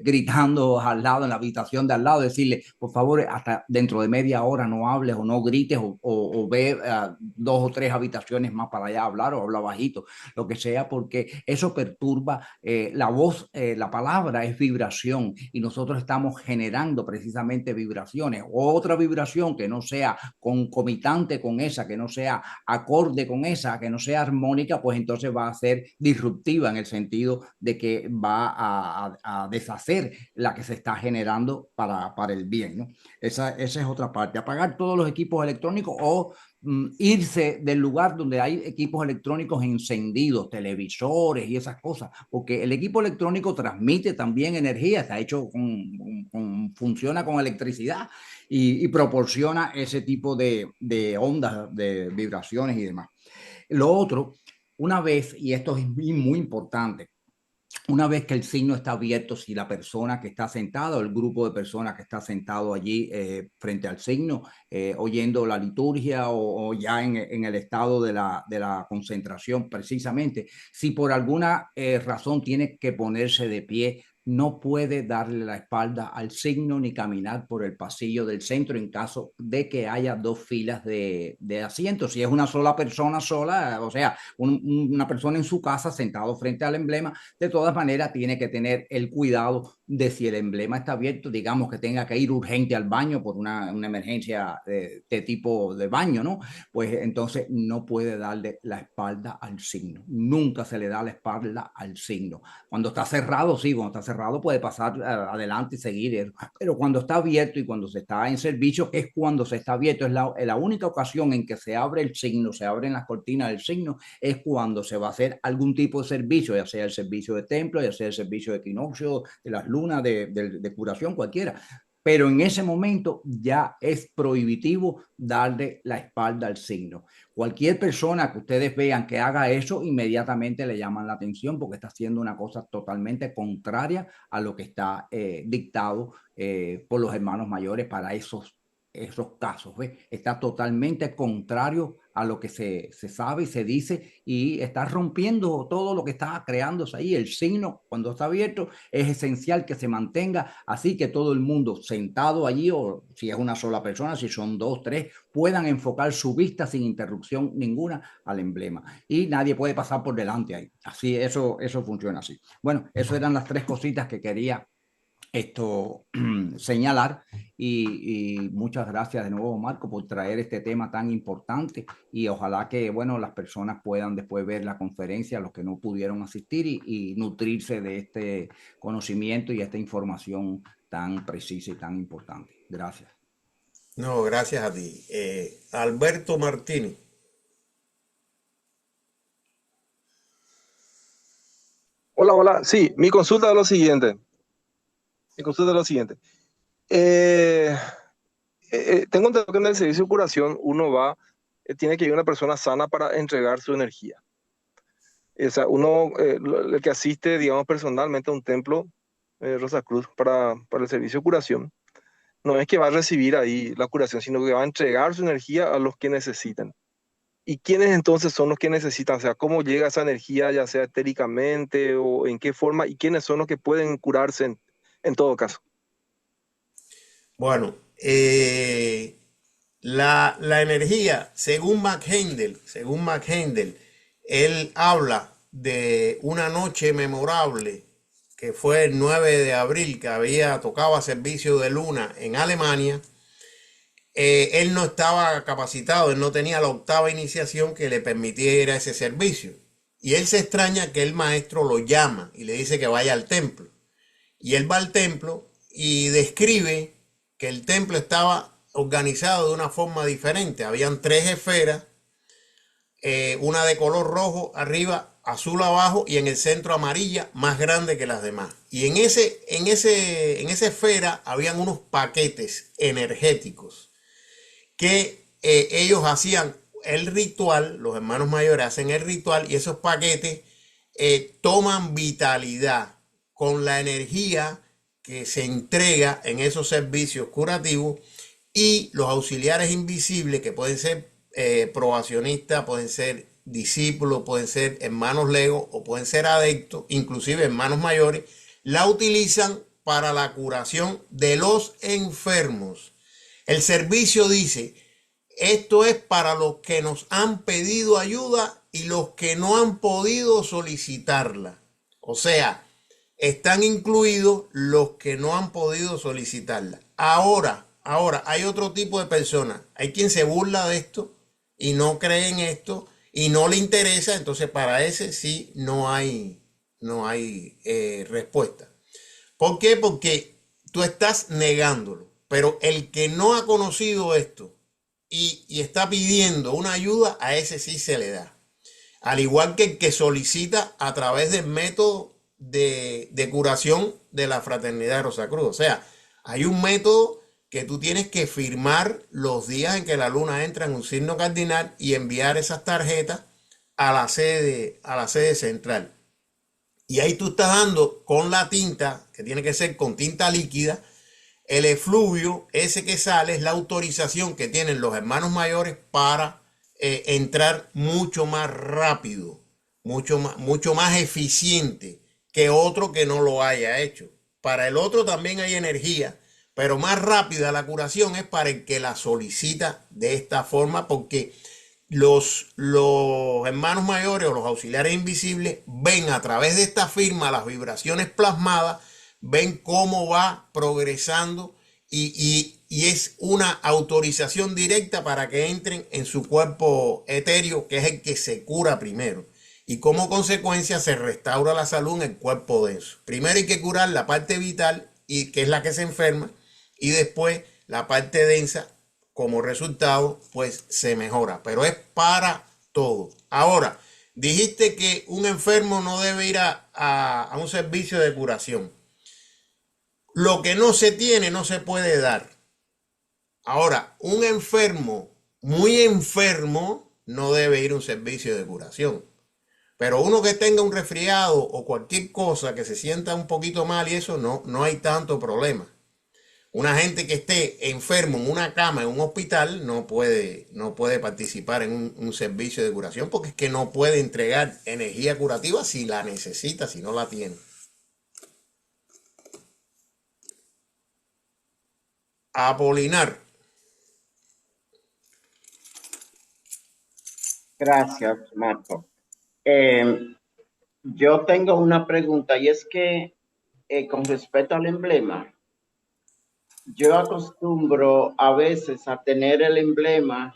gritando al lado, en la habitación de al lado, decirle, por favor, hasta dentro de media hora no hables o no grites o ve 2 o 3 habitaciones más para allá a hablar o habla bajito, lo que sea, porque eso perturba la voz. La palabra es vibración y nosotros estamos generando precisamente vibraciones. Otra vibración que no sea concomitante con esa, que no sea acorde con esa, que no sea armónica, pues entonces va a ser disruptiva en el sentido de que va a deshacer la que se está generando para el bien, ¿no? Esa es otra parte. Apagar todos los equipos electrónicos o irse del lugar donde hay equipos electrónicos encendidos, televisores y esas cosas, porque el equipo electrónico transmite también energía, está hecho funciona con electricidad y proporciona ese tipo de ondas, de vibraciones y demás. Lo otro, una vez, y esto es muy importante, una vez que el signo está abierto, si la persona que está sentada o el grupo de personas que está sentado allí frente al signo, oyendo la liturgia o ya en el estado de la concentración precisamente, si por alguna razón tiene que ponerse de pie, no puede darle la espalda al signo ni caminar por el pasillo del centro en caso de que haya 2 filas de asientos. Si es una sola persona sola, o sea, una persona en su casa sentado frente al emblema, de todas maneras tiene que tener el cuidado de si el emblema está abierto, digamos que tenga que ir urgente al baño por una emergencia de tipo de baño, ¿no? Pues entonces no puede darle la espalda al signo. Nunca se le da la espalda al signo. Cuando está cerrado, sí, cuando está cerrado puede pasar adelante y seguir, pero cuando está abierto y cuando se está en servicio, es cuando se está abierto. Es la única ocasión en que se abre el signo, se abren las cortinas del signo, es cuando se va a hacer algún tipo de servicio, ya sea el servicio de templo, ya sea el servicio de equinoccio, de las lunas, de curación, cualquiera. Pero en ese momento ya es prohibitivo darle la espalda al signo. Cualquier persona que ustedes vean que haga eso, inmediatamente le llaman la atención porque está haciendo una cosa totalmente contraria a lo que está dictado por los hermanos mayores para esos casos. ¿Ves? Está totalmente contrario a lo que se sabe y se dice y está rompiendo todo lo que está creándose ahí. El signo, cuando está abierto, es esencial que se mantenga así, que todo el mundo sentado allí, o si es una sola persona, si son 2, 3, puedan enfocar su vista sin interrupción ninguna al emblema y nadie puede pasar por delante ahí. Así, eso funciona así. Bueno, eso eran las 3 cositas que quería señalar y muchas gracias de nuevo, Marco, por traer este tema tan importante y ojalá que, bueno, las personas puedan después ver la conferencia, los que no pudieron asistir y nutrirse de este conocimiento y esta información tan precisa y tan importante. Gracias. No, gracias a ti. Alberto Martínez. Hola, hola. Sí, mi consulta es lo siguiente. Eh, Tengo entendido que en el servicio de curación uno va, tiene que ir una persona sana para entregar su energía. O sea, el que asiste, digamos, personalmente a un templo, Rosa Cruz, para el servicio de curación, no es que va a recibir ahí la curación, sino que va a entregar su energía a los que necesitan. ¿Y quiénes entonces son los que necesitan? O sea, ¿cómo llega esa energía, ya sea etéricamente o en qué forma? ¿Y quiénes son los que pueden curarse en todo caso? Bueno, La energía, según McHendel, él habla de una noche memorable que fue el 9 de abril, que había tocado a servicio de luna en Alemania. Él no estaba capacitado, él no tenía la octava iniciación que le permitiera ese servicio. Y él se extraña que el maestro lo llama y le dice que vaya al templo. Y él va al templo y describe que el templo estaba organizado de una forma diferente. Habían 3 esferas, una de color rojo arriba, azul abajo y en el centro amarilla, más grande que las demás. Y en esa esfera habían unos paquetes energéticos que ellos hacían el ritual, los hermanos mayores hacen el ritual y esos paquetes toman vitalidad con la energía que se entrega en esos servicios curativos, y los auxiliares invisibles, que pueden ser probacionistas, pueden ser discípulos, pueden ser hermanos legos o pueden ser adeptos, inclusive hermanos mayores, la utilizan para la curación de los enfermos. El servicio dice: esto es para los que nos han pedido ayuda y los que no han podido solicitarla. O sea, están incluidos los que no han podido solicitarla. Ahora, hay otro tipo de personas. Hay quien se burla de esto y no cree en esto y no le interesa. Entonces, para ese sí no hay respuesta. ¿Por qué? Porque tú estás negándolo. Pero el que no ha conocido esto y está pidiendo una ayuda, a ese sí se le da. Al igual que el que solicita a través del método de curación de la Fraternidad de Rosacruz. O sea, hay un método que tú tienes que firmar los días en que la luna entra en un signo cardinal y enviar esas tarjetas a la sede central. Y ahí tú estás dando con la tinta, que tiene que ser con tinta líquida, el efluvio, ese que sale, es la autorización que tienen los hermanos mayores para entrar mucho más rápido, mucho más eficiente que otro que no lo haya hecho. Para el otro también hay energía, pero más rápida la curación es para el que la solicita de esta forma, porque los hermanos mayores o los auxiliares invisibles ven a través de esta firma las vibraciones plasmadas, ven cómo va progresando y es una autorización directa para que entren en su cuerpo etéreo, que es el que se cura primero. Y como consecuencia se restaura la salud en el cuerpo denso. Primero hay que curar la parte vital, y que es la que se enferma, y después la parte densa, como resultado, pues se mejora. Pero es para todo. Ahora, dijiste que un enfermo no debe ir a un servicio de curación. Lo que no se tiene no se puede dar. Ahora, un enfermo, muy enfermo, no debe ir a un servicio de curación. Pero uno que tenga un resfriado o cualquier cosa, que se sienta un poquito mal y eso, no hay tanto problema. Una gente que esté enfermo en una cama en un hospital no puede participar en un servicio de curación, porque es que no puede entregar energía curativa si la necesita, si no la tiene. Apolinar. Gracias, Marco. Yo tengo una pregunta, y es que con respecto al emblema, yo acostumbro a veces a tener el emblema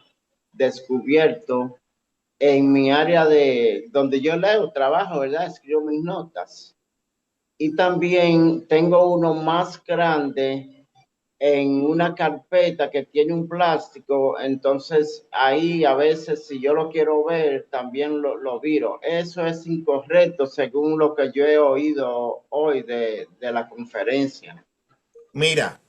descubierto en mi área de donde yo leo, trabajo, ¿verdad? Escribo mis notas. Y también tengo uno más grande en una carpeta que tiene un plástico. Entonces ahí a veces, si yo lo quiero ver, también lo viro. Eso es incorrecto según lo que yo he oído hoy de la conferencia. Mira,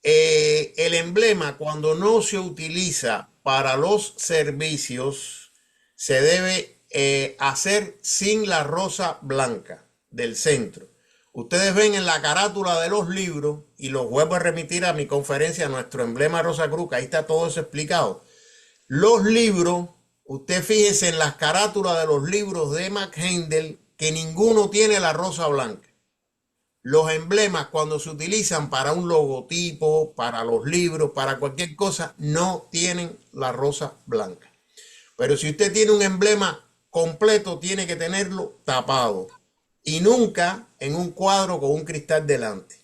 el emblema, cuando no se utiliza para los servicios, se debe hacer sin la rosa blanca del centro. Ustedes ven en la carátula de los libros, y los vuelvo a remitir a mi conferencia, nuestro emblema Rosacruz, ahí está todo eso explicado. Los libros, usted fíjese en las carátulas de los libros de McHendel, que ninguno tiene la rosa blanca. los emblemas cuando se utilizan para un logotipo, para los libros, para cualquier cosa, no tienen la rosa blanca. Pero si usted tiene un emblema completo, tiene que tenerlo tapado y nunca en un cuadro con un cristal delante,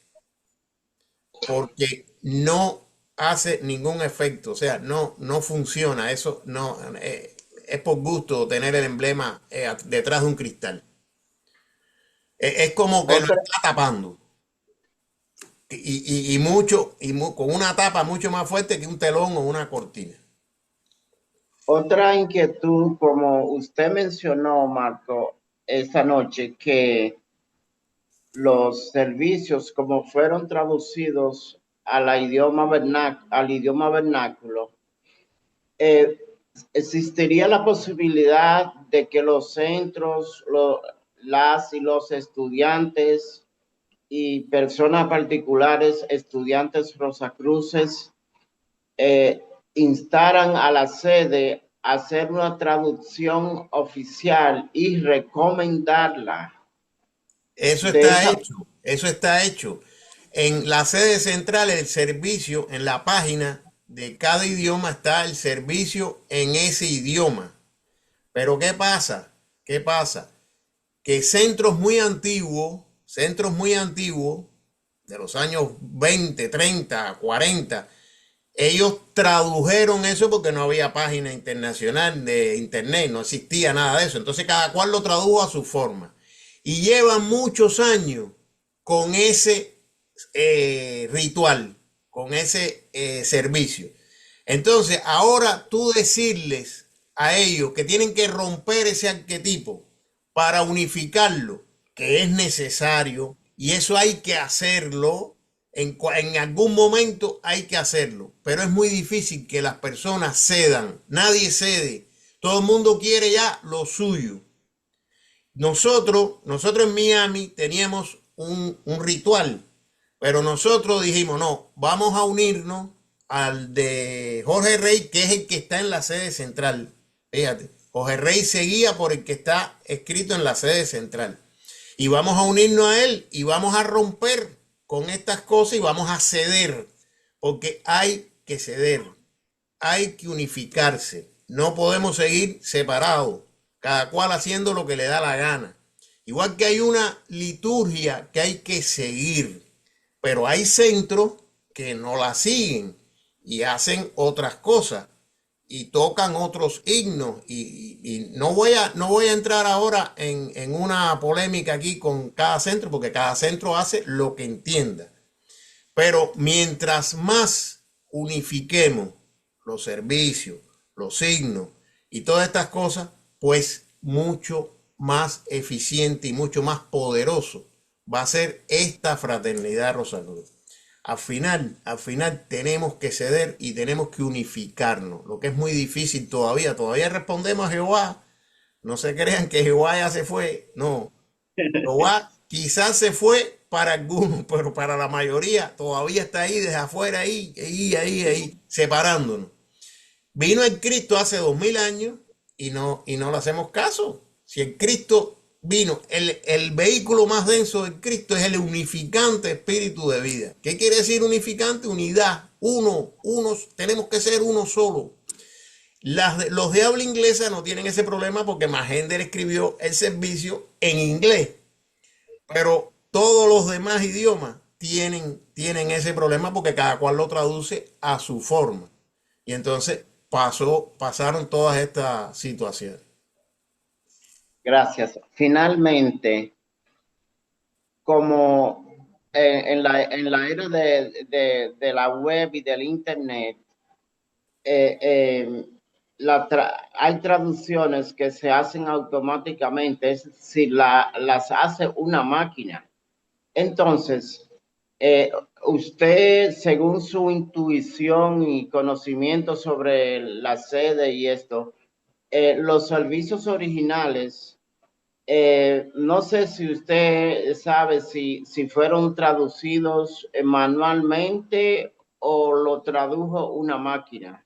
porque no hace ningún efecto, o sea, no funciona, eso no, es por gusto tener el emblema detrás de un cristal. Es como que lo Otra, está tapando. Con una tapa mucho más fuerte que un telón o una cortina. otra inquietud, como usted mencionó, Marco, esta noche, que los servicios, como fueron traducidos al idioma vernáculo, eh, existiría la posibilidad de que los centros, las y los estudiantes y personas particulares, estudiantes Rosacruces, eh, instaran a la sede a hacer una traducción oficial y recomendarla. Eso De está esa, hecho, eso está hecho. En la sede central, el servicio, en la página de cada idioma está el servicio en ese idioma. Pero ¿qué pasa? ¿Qué pasa? Que centros muy antiguos, de los años 20, 30, 40, ellos tradujeron eso porque no había página internacional de internet, no existía nada de eso. Entonces cada cual lo tradujo a su forma. Y llevan muchos años con ese ritual, con ese servicio. Entonces ahora tú decirles a ellos que tienen que romper ese arquetipo para unificarlo, que es necesario, y eso hay que hacerlo en algún momento hay que hacerlo, pero es muy difícil que las personas cedan. Nadie cede. Todo el mundo quiere ya lo suyo. Nosotros en Miami teníamos un ritual, pero nosotros dijimos, no, vamos a unirnos al de Jorge Rey, que es el que está en la sede central. Fíjate, Jorge Rey seguía por el que está escrito en la sede central. Y vamos a unirnos a él y vamos a romper con estas cosas y vamos a ceder, porque hay que ceder, hay que unificarse, no podemos seguir separados, cada cual haciendo lo que le da la gana. Igual que hay una liturgia que hay que seguir, pero hay centros que no la siguen y hacen otras cosas y tocan otros himnos y no voy a entrar ahora en una polémica aquí con cada centro porque cada centro hace lo que entienda. Pero mientras más unifiquemos los servicios, los signos y todas estas cosas, pues mucho más eficiente y mucho más poderoso va a ser esta fraternidad Rosacruz. Al final tenemos que ceder y tenemos que unificarnos, lo que es muy difícil todavía. Todavía respondemos a Jehová. No se crean que Jehová ya se fue. No, Jehová quizás se fue para algunos, pero para la mayoría todavía está ahí desde afuera, ahí, separándonos. Vino el Cristo hace 2000 años y no le hacemos caso. Si el Cristo vino, el vehículo más denso del Cristo es el unificante espíritu de vida. ¿Qué quiere decir unificante? Unidad, unos, tenemos que ser uno solo. Los de habla inglesa no tienen ese problema porque Magender escribió el servicio en inglés, pero todos los demás idiomas tienen ese problema porque cada cual lo traduce a su forma. Y entonces pasaron todas estas situaciones. gracias. Finalmente, como en la era de la web y del internet, eh, eh, hay traducciones que se hacen automáticamente, es decir, las hace una máquina. Entonces, usted, según su intuición y conocimiento sobre la sede y esto, los servicios originales, no sé si usted sabe si fueron traducidos manualmente o lo tradujo una máquina.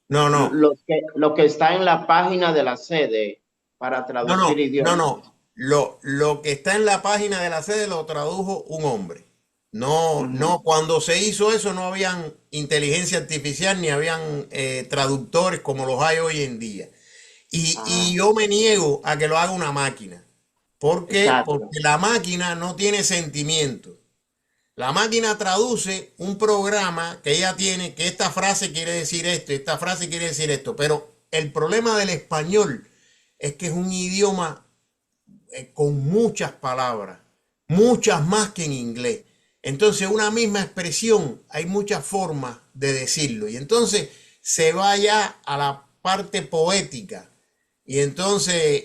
No, no, Lo que está en la página de la sede para no, traducir no, no, idiomas. no. Lo que está en la página de la sede lo tradujo un hombre. No, Ujú. no, cuando se hizo eso no habían inteligencia artificial ni habían traductores como los hay hoy en día. Y Ah, yo me niego a que lo haga una máquina. ¿Por qué? exacto. Porque la máquina no tiene sentimiento. La máquina traduce un programa que ella tiene, que esta frase quiere decir esto, esta frase quiere decir esto, pero el problema del español es que es un idioma con muchas palabras, muchas más que en inglés. Entonces, una misma expresión, hay muchas formas de decirlo. Y entonces se va ya a la parte poética. Y entonces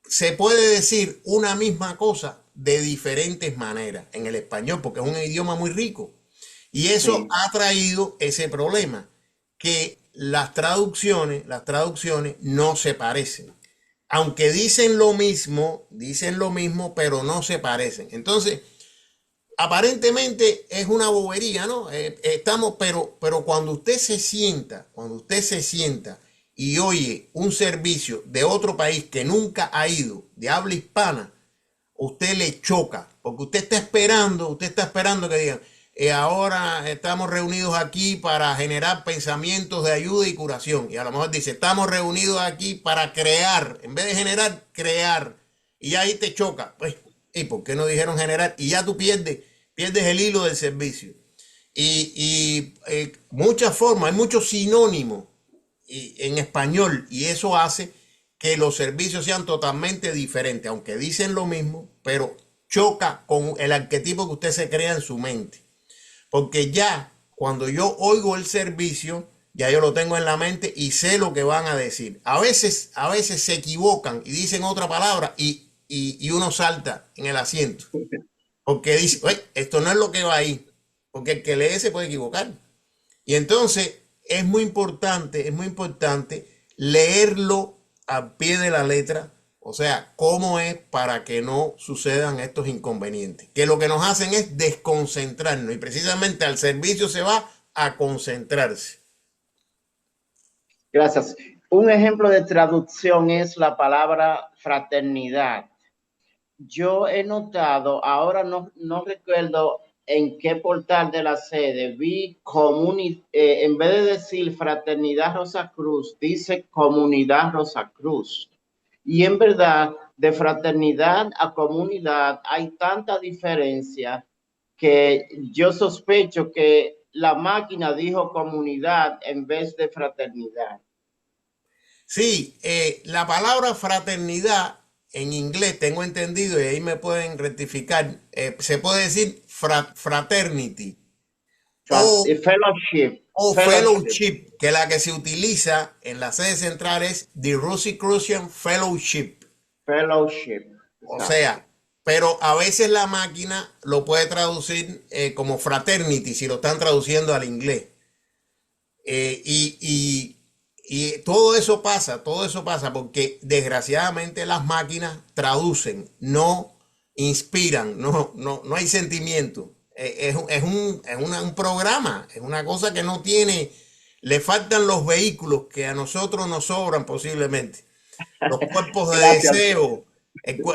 se puede decir una misma cosa de diferentes maneras en el español, porque es un idioma muy rico. Y eso Sí, ha traído ese problema, que las traducciones no se parecen. Aunque dicen lo mismo, pero no se parecen. Entonces, aparentemente es una bobería, ¿no? Pero cuando usted se sienta y oye un servicio de otro país que nunca ha ido, de habla hispana, usted le choca, porque usted está esperando que digan, ahora estamos reunidos aquí para generar pensamientos de ayuda y curación. Y a lo mejor dice, estamos reunidos aquí para crear, en vez de generar, crear. Y ahí te choca. Pues, ¿y por qué no dijeron generar? Y ya tú pierdes el hilo del servicio. Muchas formas, hay muchos sinónimos en español y eso hace que los servicios sean totalmente diferentes, aunque dicen lo mismo, pero choca con el arquetipo que usted se crea en su mente. Porque ya cuando yo oigo el servicio, ya yo lo tengo en la mente y sé lo que van a decir. A veces se equivocan y dicen otra palabra y uno salta en el asiento. Porque dice, oye, esto no es lo que va ahí. Porque el que lee se puede equivocar. Y entonces es muy importante leerlo al pie de la letra, o sea, cómo es para que no sucedan estos inconvenientes. Que lo que nos hacen es desconcentrarnos y precisamente al servicio se va a concentrarse. gracias. Un ejemplo de traducción es la palabra fraternidad. Yo he notado, ahora no recuerdo en qué portal de la sede, vi en vez de decir Fraternidad Rosacruz, dice Comunidad Rosacruz. Y en verdad, de fraternidad a comunidad hay tanta diferencia que yo sospecho que la máquina dijo comunidad en vez de fraternidad. Sí, la palabra fraternidad en inglés tengo entendido y ahí me pueden rectificar, se puede decir fraternity o Fellowship, o fellowship, fellowship, que la que se utiliza en la sede central es the Rosicrucian Fellowship. fellowship. O Exacto. sea, pero a veces la máquina lo puede traducir como fraternity si lo están traduciendo al inglés. Eh, y, y- y todo eso pasa porque desgraciadamente las máquinas traducen, no inspiran, no hay sentimiento. Un programa, es una cosa que no tiene, le faltan los vehículos que a nosotros nos sobran posiblemente. Los cuerpos de Gracias. deseo.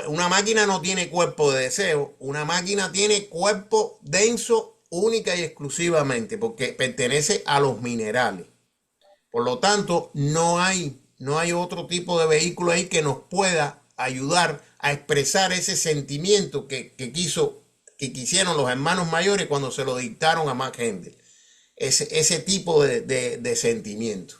Una máquina no tiene cuerpo de deseo, una máquina tiene cuerpo denso única y exclusivamente porque pertenece a los minerales. Por lo tanto, no hay otro tipo de vehículo ahí que nos pueda ayudar a expresar ese sentimiento que quisieron los hermanos mayores cuando se lo dictaron a Max Handel. Ese tipo de sentimiento.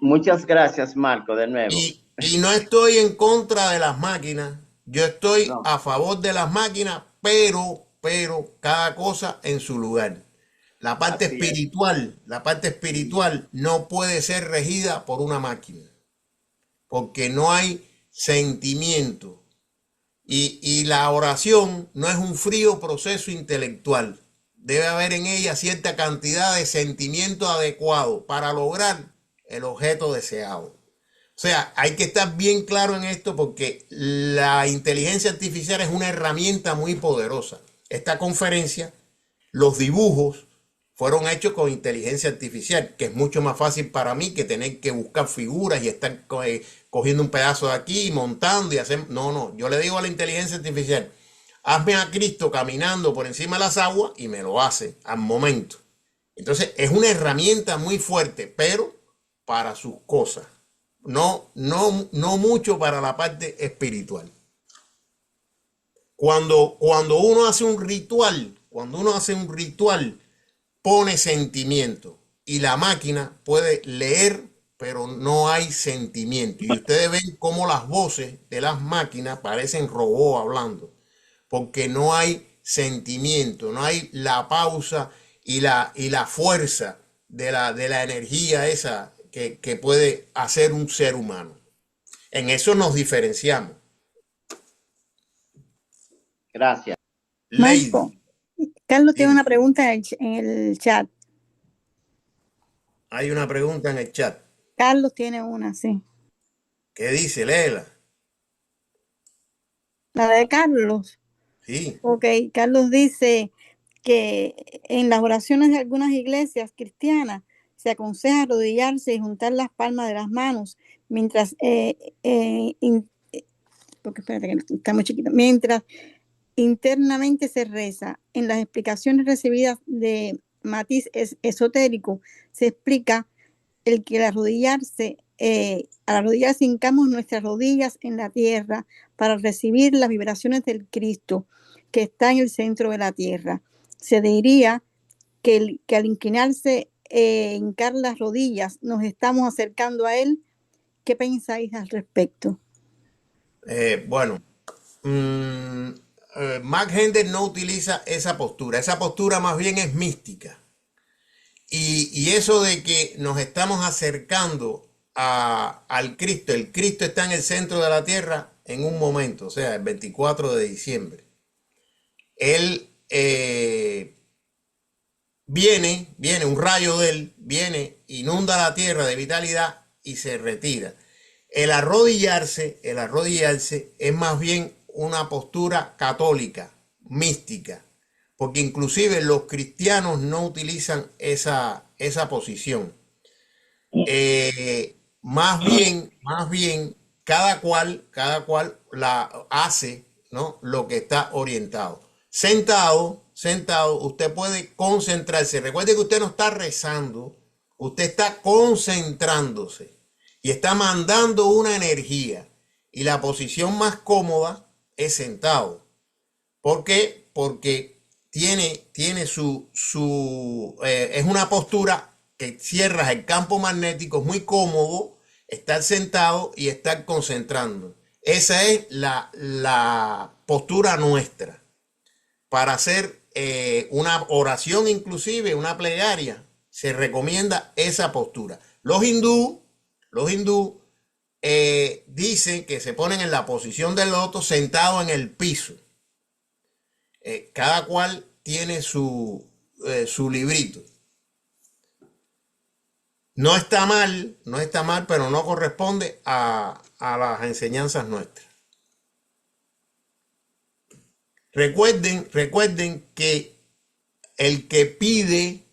Muchas gracias, Marco, de nuevo. Y no estoy en contra de las máquinas, yo estoy No, a favor de las máquinas, pero cada cosa en su lugar. así es. La parte espiritual no puede ser regida por una máquina, porque no hay sentimiento. Y la oración no es un frío proceso intelectual. Debe haber en ella cierta cantidad de sentimiento adecuado para lograr el objeto deseado. O sea, hay que estar bien claro en esto porque la inteligencia artificial es una herramienta muy poderosa. Esta conferencia, los dibujos fueron hechos con inteligencia artificial, que es mucho más fácil para mí que tener que buscar figuras y estar cogiendo un pedazo de aquí, montando y hacer... No, no, yo le digo a la inteligencia artificial, hazme a Cristo caminando por encima de las aguas y me lo hace al momento. Entonces es una herramienta muy fuerte, pero para sus cosas. No mucho para la parte espiritual. Cuando uno hace un ritual, pone sentimiento y la máquina puede leer, pero no hay sentimiento. Y ustedes ven cómo las voces de las máquinas parecen robots hablando, porque no hay sentimiento, no hay la pausa y la fuerza de la energía esa que puede hacer un ser humano. En eso nos diferenciamos. Gracias. Marco, Lady, Carlos tiene dime. una pregunta en el chat. Hay una pregunta en el chat. Carlos tiene una, sí. ¿Qué dice? Léela. La de Carlos. Sí. Ok, Carlos dice que en las oraciones de algunas iglesias cristianas se aconseja arrodillarse y juntar las palmas de las manos mientras, porque espérate que está muy chiquito, mientras internamente se reza. En las explicaciones recibidas de matiz esotérico se explica el que al arrodillarse hincamos nuestras rodillas en la tierra para recibir las vibraciones del Cristo que está en el centro de la tierra. Se diría que al inclinarse, hincar las rodillas, nos estamos acercando a Él. ¿Qué pensáis al respecto? Bueno, Mark Hender no utiliza esa postura. Esa postura más bien es mística. Y eso de que nos estamos acercando al Cristo, el Cristo está en el centro de la tierra en un momento, o sea, el 24 de diciembre. Él viene, un rayo de él, viene, inunda la tierra de vitalidad y se retira. El arrodillarse es más bien una postura católica, mística, porque inclusive los cristianos no utilizan esa posición. Más bien, cada cual la hace, ¿no? Lo que está orientado. Sentado, usted puede concentrarse. Recuerde que usted no está rezando, usted está concentrándose y está mandando una energía. Y la posición más cómoda es sentado. ¿Por qué? Porque tiene es una postura que cierra el campo magnético, es muy cómodo estar sentado y estar concentrando. Esa es la postura nuestra. Para hacer una oración, inclusive una plegaria, se recomienda esa postura. Los hindú dicen que se ponen en la posición del loto sentado en el piso. Cada cual tiene su librito. No está mal, pero no corresponde a las enseñanzas nuestras. Recuerden que el que pide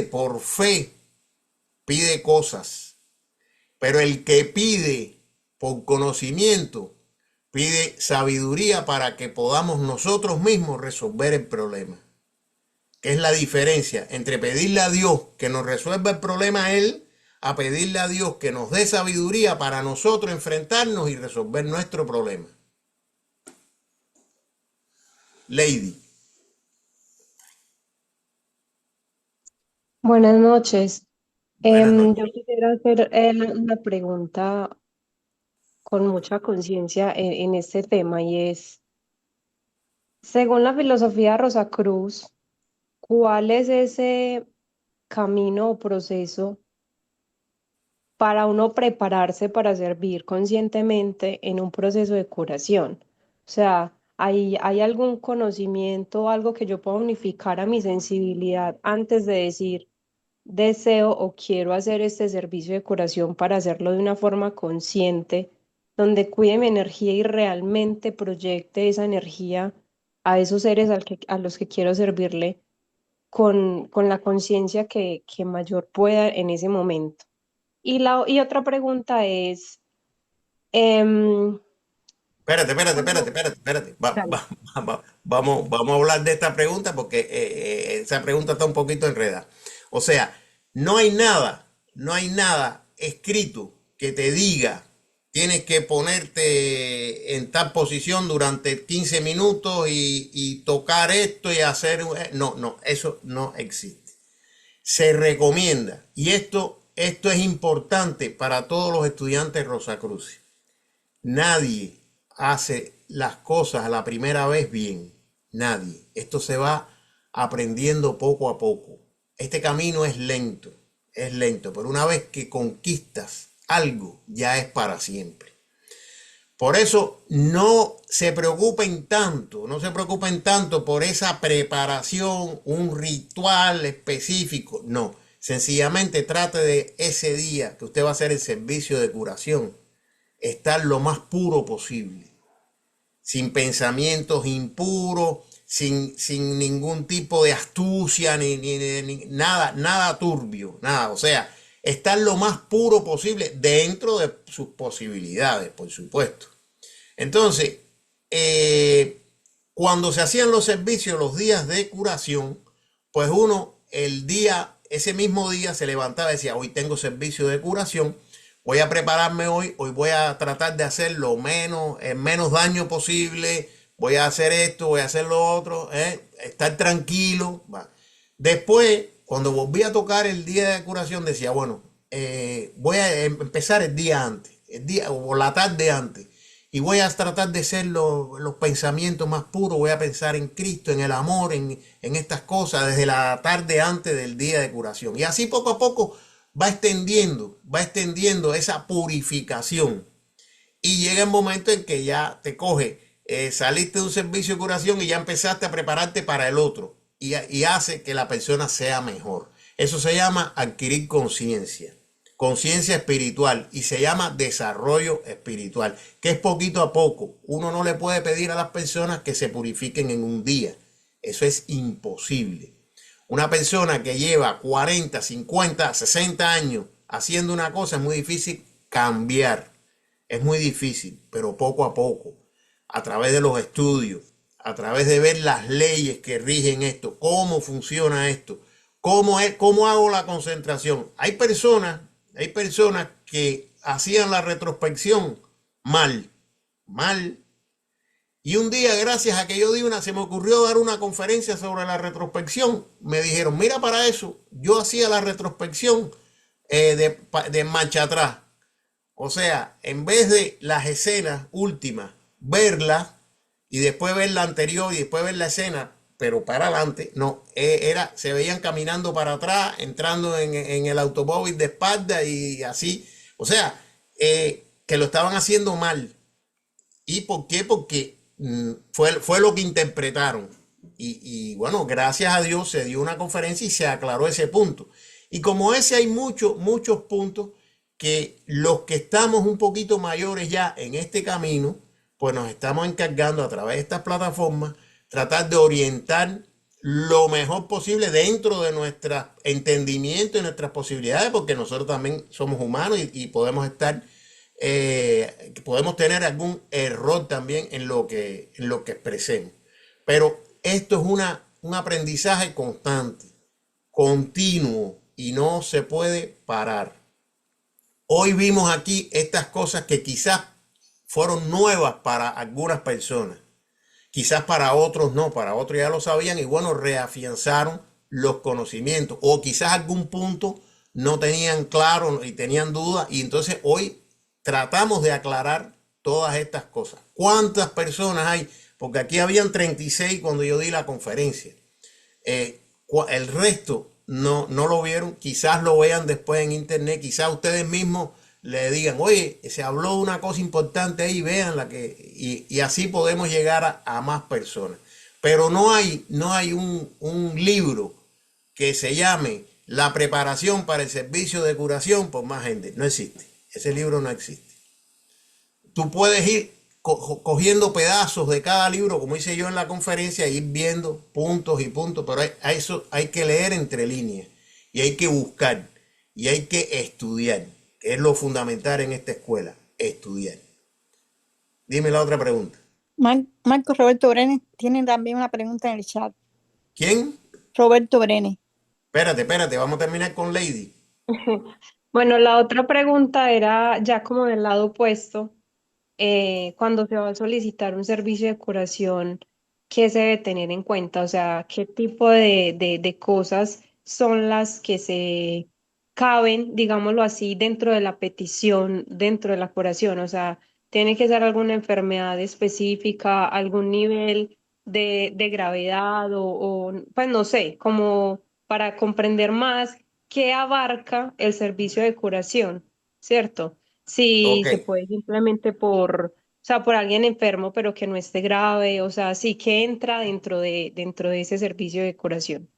por fe, pide cosas, pero el que pide por conocimiento, pide sabiduría para que podamos nosotros mismos resolver el problema. ¿Qué es la diferencia entre pedirle a Dios que nos resuelva el problema a Él, a pedirle a Dios que nos dé sabiduría para nosotros enfrentarnos y resolver nuestro problema? Lady. Buenas noches. Buenas noches. Yo quisiera hacer una pregunta con mucha conciencia en este tema y es, según la filosofía de Rosacruz, ¿cuál es ese camino o proceso para uno prepararse para servir conscientemente en un proceso de curación? O sea, ¿hay algún conocimiento, algo que yo pueda unificar a mi sensibilidad antes de decir, deseo o quiero hacer este servicio de curación para hacerlo de una forma consciente, donde cuide mi energía y realmente proyecte esa energía a esos seres a los que quiero servirle? con la conciencia que mayor pueda en ese momento. Y otra pregunta es, em, Espérate. dale. Vamos a hablar de esta pregunta porque esa pregunta está un poquito enredada. O sea, no hay nada escrito que te diga tienes que ponerte en tal posición durante 15 minutos y tocar esto y hacer... No, eso no existe. Se recomienda, y esto es importante para todos los estudiantes Rosacruz. Nadie hace las cosas a la primera vez bien. Nadie. Esto se va aprendiendo poco a poco. Este camino es lento, pero una vez que conquistas algo, ya es para siempre. Por eso no se preocupen tanto por esa preparación, un ritual específico. No, sencillamente trate de ese día que usted va a hacer el servicio de curación, estar lo más puro posible, sin pensamientos impuros, sin ningún tipo de astucia, ni nada turbio, nada. O sea, estar lo más puro posible dentro de sus posibilidades, por supuesto. Entonces, cuando se hacían los servicios, los días de curación, pues uno ese mismo día se levantaba y decía, hoy tengo servicio de curación, voy a prepararme hoy voy a tratar de hacer el menos daño posible, voy a hacer esto, voy a hacer lo otro, estar tranquilo. Va. Después, cuando volví a tocar el día de curación, decía, bueno, voy a empezar el día antes, o la tarde antes, y voy a tratar de ser los pensamientos más puros, voy a pensar en Cristo, en el amor, en estas cosas, desde la tarde antes del día de curación. Y así poco a poco va extendiendo esa purificación. Y llega el momento en que ya te coge, saliste de un servicio de curación y ya empezaste a prepararte para el otro. Y hace que la persona sea mejor. Eso se llama adquirir conciencia espiritual, y se llama desarrollo espiritual, que es poquito a poco. Uno no le puede pedir a las personas que se purifiquen en un día. Eso es imposible. Una persona que lleva 40, 50, 60 años haciendo una cosa, es muy difícil cambiar. Es muy difícil, pero poco a poco, a través de los estudios, a través de ver las leyes que rigen esto, cómo funciona esto, cómo hago la concentración. Hay personas que hacían la retrospección mal. Y un día, gracias a que yo se me ocurrió dar una conferencia sobre la retrospección. Me dijeron, mira para eso, yo hacía la retrospección de marcha atrás. O sea, en vez de las escenas últimas, verlas y después ver la anterior y después ver la escena, pero para adelante, no, se veían caminando para atrás, entrando en el automóvil de espalda y así. O sea, que lo estaban haciendo mal. ¿Y por qué? Porque fue lo que interpretaron. Y bueno, gracias a Dios se dio una conferencia y se aclaró ese punto. Y como ese hay muchos puntos que los que estamos un poquito mayores ya en este camino, pues nos estamos encargando a través de estas plataformas, tratar de orientar lo mejor posible dentro de nuestro entendimiento y nuestras posibilidades, porque nosotros también somos humanos y podemos podemos tener algún error también en lo que expresemos. Pero esto es un aprendizaje constante, continuo, y no se puede parar. Hoy vimos aquí estas cosas que quizás fueron nuevas para algunas personas, quizás para otros no, para otros ya lo sabían y bueno, reafianzaron los conocimientos, o quizás algún punto no tenían claro y tenían dudas, y entonces hoy tratamos de aclarar todas estas cosas. ¿Cuántas personas hay? Porque aquí habían 36 cuando yo di la conferencia. El resto no lo vieron, quizás lo vean después en internet, quizás ustedes mismos le digan, oye, se habló de una cosa importante ahí, véanla, y así podemos llegar a más personas. Pero no hay un libro que se llame La preparación para el servicio de curación por más gente. No existe. Ese libro no existe. Tú puedes ir cogiendo pedazos de cada libro, como hice yo en la conferencia, e ir viendo puntos y puntos, pero a eso hay que leer entre líneas y hay que buscar y hay que estudiar, que es lo fundamental en esta escuela, estudiar. Dime la otra pregunta. Marco Roberto Brenes tiene también una pregunta en el chat. ¿Quién? Roberto Brenes. Espérate, vamos a terminar con Lady. Bueno, la otra pregunta era ya como del lado opuesto. Cuando se va a solicitar un servicio de curación, ¿qué se debe tener en cuenta? O sea, ¿qué tipo de cosas son las que se caben, digámoslo así, dentro de la petición, dentro de la curación? O sea, ¿tiene que ser alguna enfermedad específica, algún nivel de gravedad pues no sé, como para comprender más qué abarca el servicio de curación, ¿cierto? Si Ok, se puede simplemente o sea, por alguien enfermo, pero que no esté grave, o sea, sí que entra dentro de ese servicio de curación.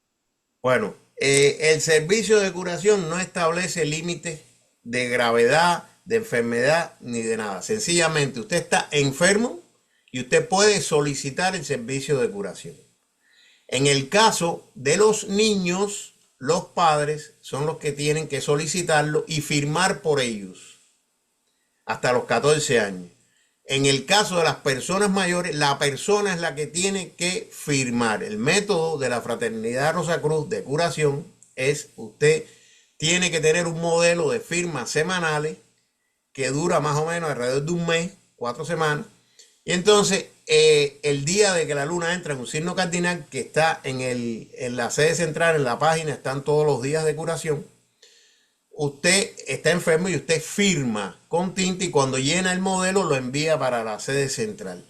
bueno, el servicio de curación no establece límites de gravedad, de enfermedad, ni de nada. Sencillamente, usted está enfermo y usted puede solicitar el servicio de curación. En el caso de los niños, los padres son los que tienen que solicitarlo y firmar por ellos hasta los 14 años. En el caso de las personas mayores, la persona es la que tiene que firmar. El método de la Fraternidad Rosacruz de curación es usted tiene que tener un modelo de firmas semanales que dura más o menos alrededor de un mes, 4 semanas. Y entonces, el día de que la luna entra en un signo cardinal, que está en la sede central, en la página, están todos los días de curación. Usted está enfermo y usted firma con tinta y cuando llena el modelo lo envía para la sede central.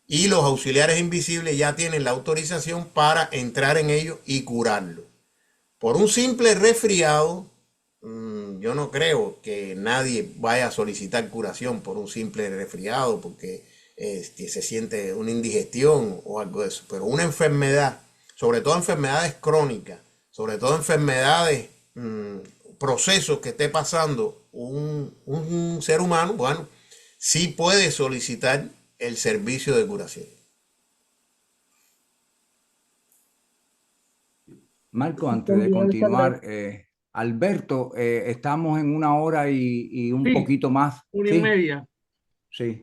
Y los auxiliares invisibles ya tienen la autorización para entrar en ello y curarlo. Por un simple resfriado, yo no creo que nadie vaya a solicitar curación por un simple resfriado porque se siente una indigestión o algo de eso. Pero una enfermedad, sobre todo enfermedades crónicas, sobre todo enfermedades, procesos que esté pasando un ser humano, bueno, sí puede solicitar el servicio de curación. Marco, antes de Entendido, muchas continuar, gracias. Alberto, estamos en 1 hora y un Sí, poquito más. 1:30. Sí.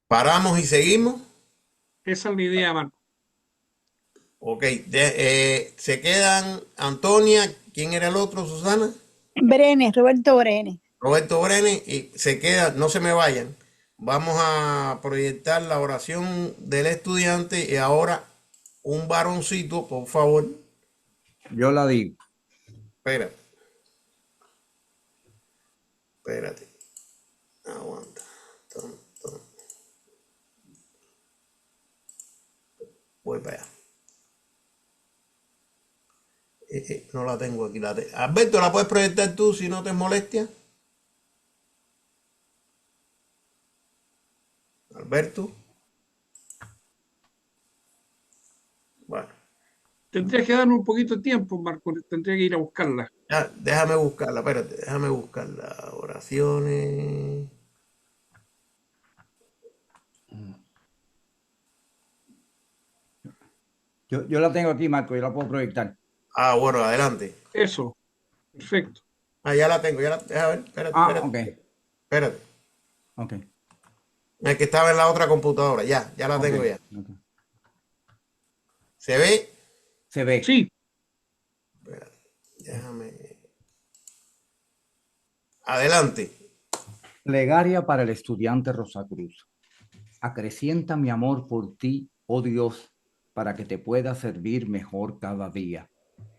Paramos y seguimos. Esa es la idea, Marco. Ok, se quedan Antonia, ¿quién era el otro, Susana? Brenes, Roberto Brenes. Roberto Brenes, y se queda, no se me vayan. Vamos a proyectar la oración del estudiante y ahora un varoncito, por favor. Yo la digo. Espérate. Aguanta. Voy para allá. No la tengo aquí. Alberto, ¿la puedes proyectar tú si no te molestia? Alberto. Bueno, Tendrías que darme un poquito de tiempo, Marco. Tendría que ir a buscarla. ya, déjame buscarla, espérate, déjame buscarla. Oraciones. Yo la tengo aquí, Marco, yo la puedo proyectar. Ah, bueno, adelante. Eso, perfecto. Ah, ya la tengo, déjame ver, espérate. Espérate. Ok. Es que estaba en la otra computadora, ya la tengo ya. Ok. ¿Se ve? Se ve. Sí, Espérate, déjame. Adelante. Plegaria para el estudiante Rosacruz. Acrecienta mi amor por ti, oh Dios, para que te pueda servir mejor cada día.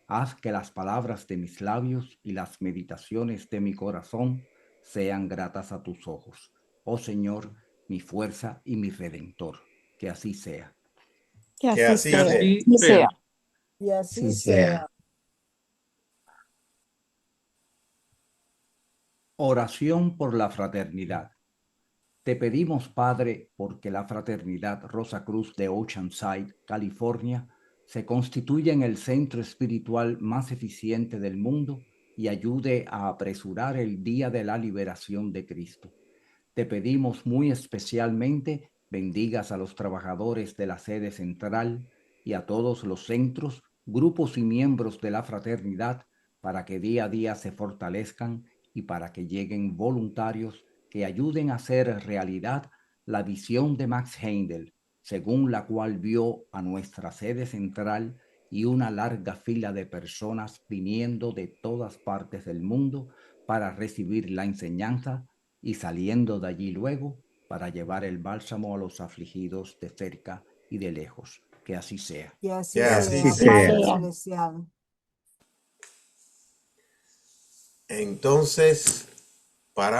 Haz que las palabras de mis labios y las meditaciones de mi corazón sean gratas a tus ojos. Oh Señor, mi fuerza y mi redentor. Que así sea. Que Que así así sea. sea. así Sí, sea. Y así Sí sea. Oración por la fraternidad. Te pedimos, Padre, porque la Fraternidad Rosacruz de Oceanside, California, se constituya en el centro espiritual más eficiente del mundo y ayude a apresurar el día de la liberación de Cristo. te pedimos muy especialmente bendigas a los trabajadores de la sede central y a todos los centros, grupos y miembros de la fraternidad para que día a día se fortalezcan y para que lleguen voluntarios que ayuden a hacer realidad la visión de Max Heindel, según la cual vio a nuestra sede central y una larga fila de personas viniendo de todas partes del mundo para recibir la enseñanza y saliendo de allí luego para llevar el bálsamo a los afligidos de cerca y de lejos. Que así sea. Que así Que así sea, sea. Padre sea. Celestial. Entonces,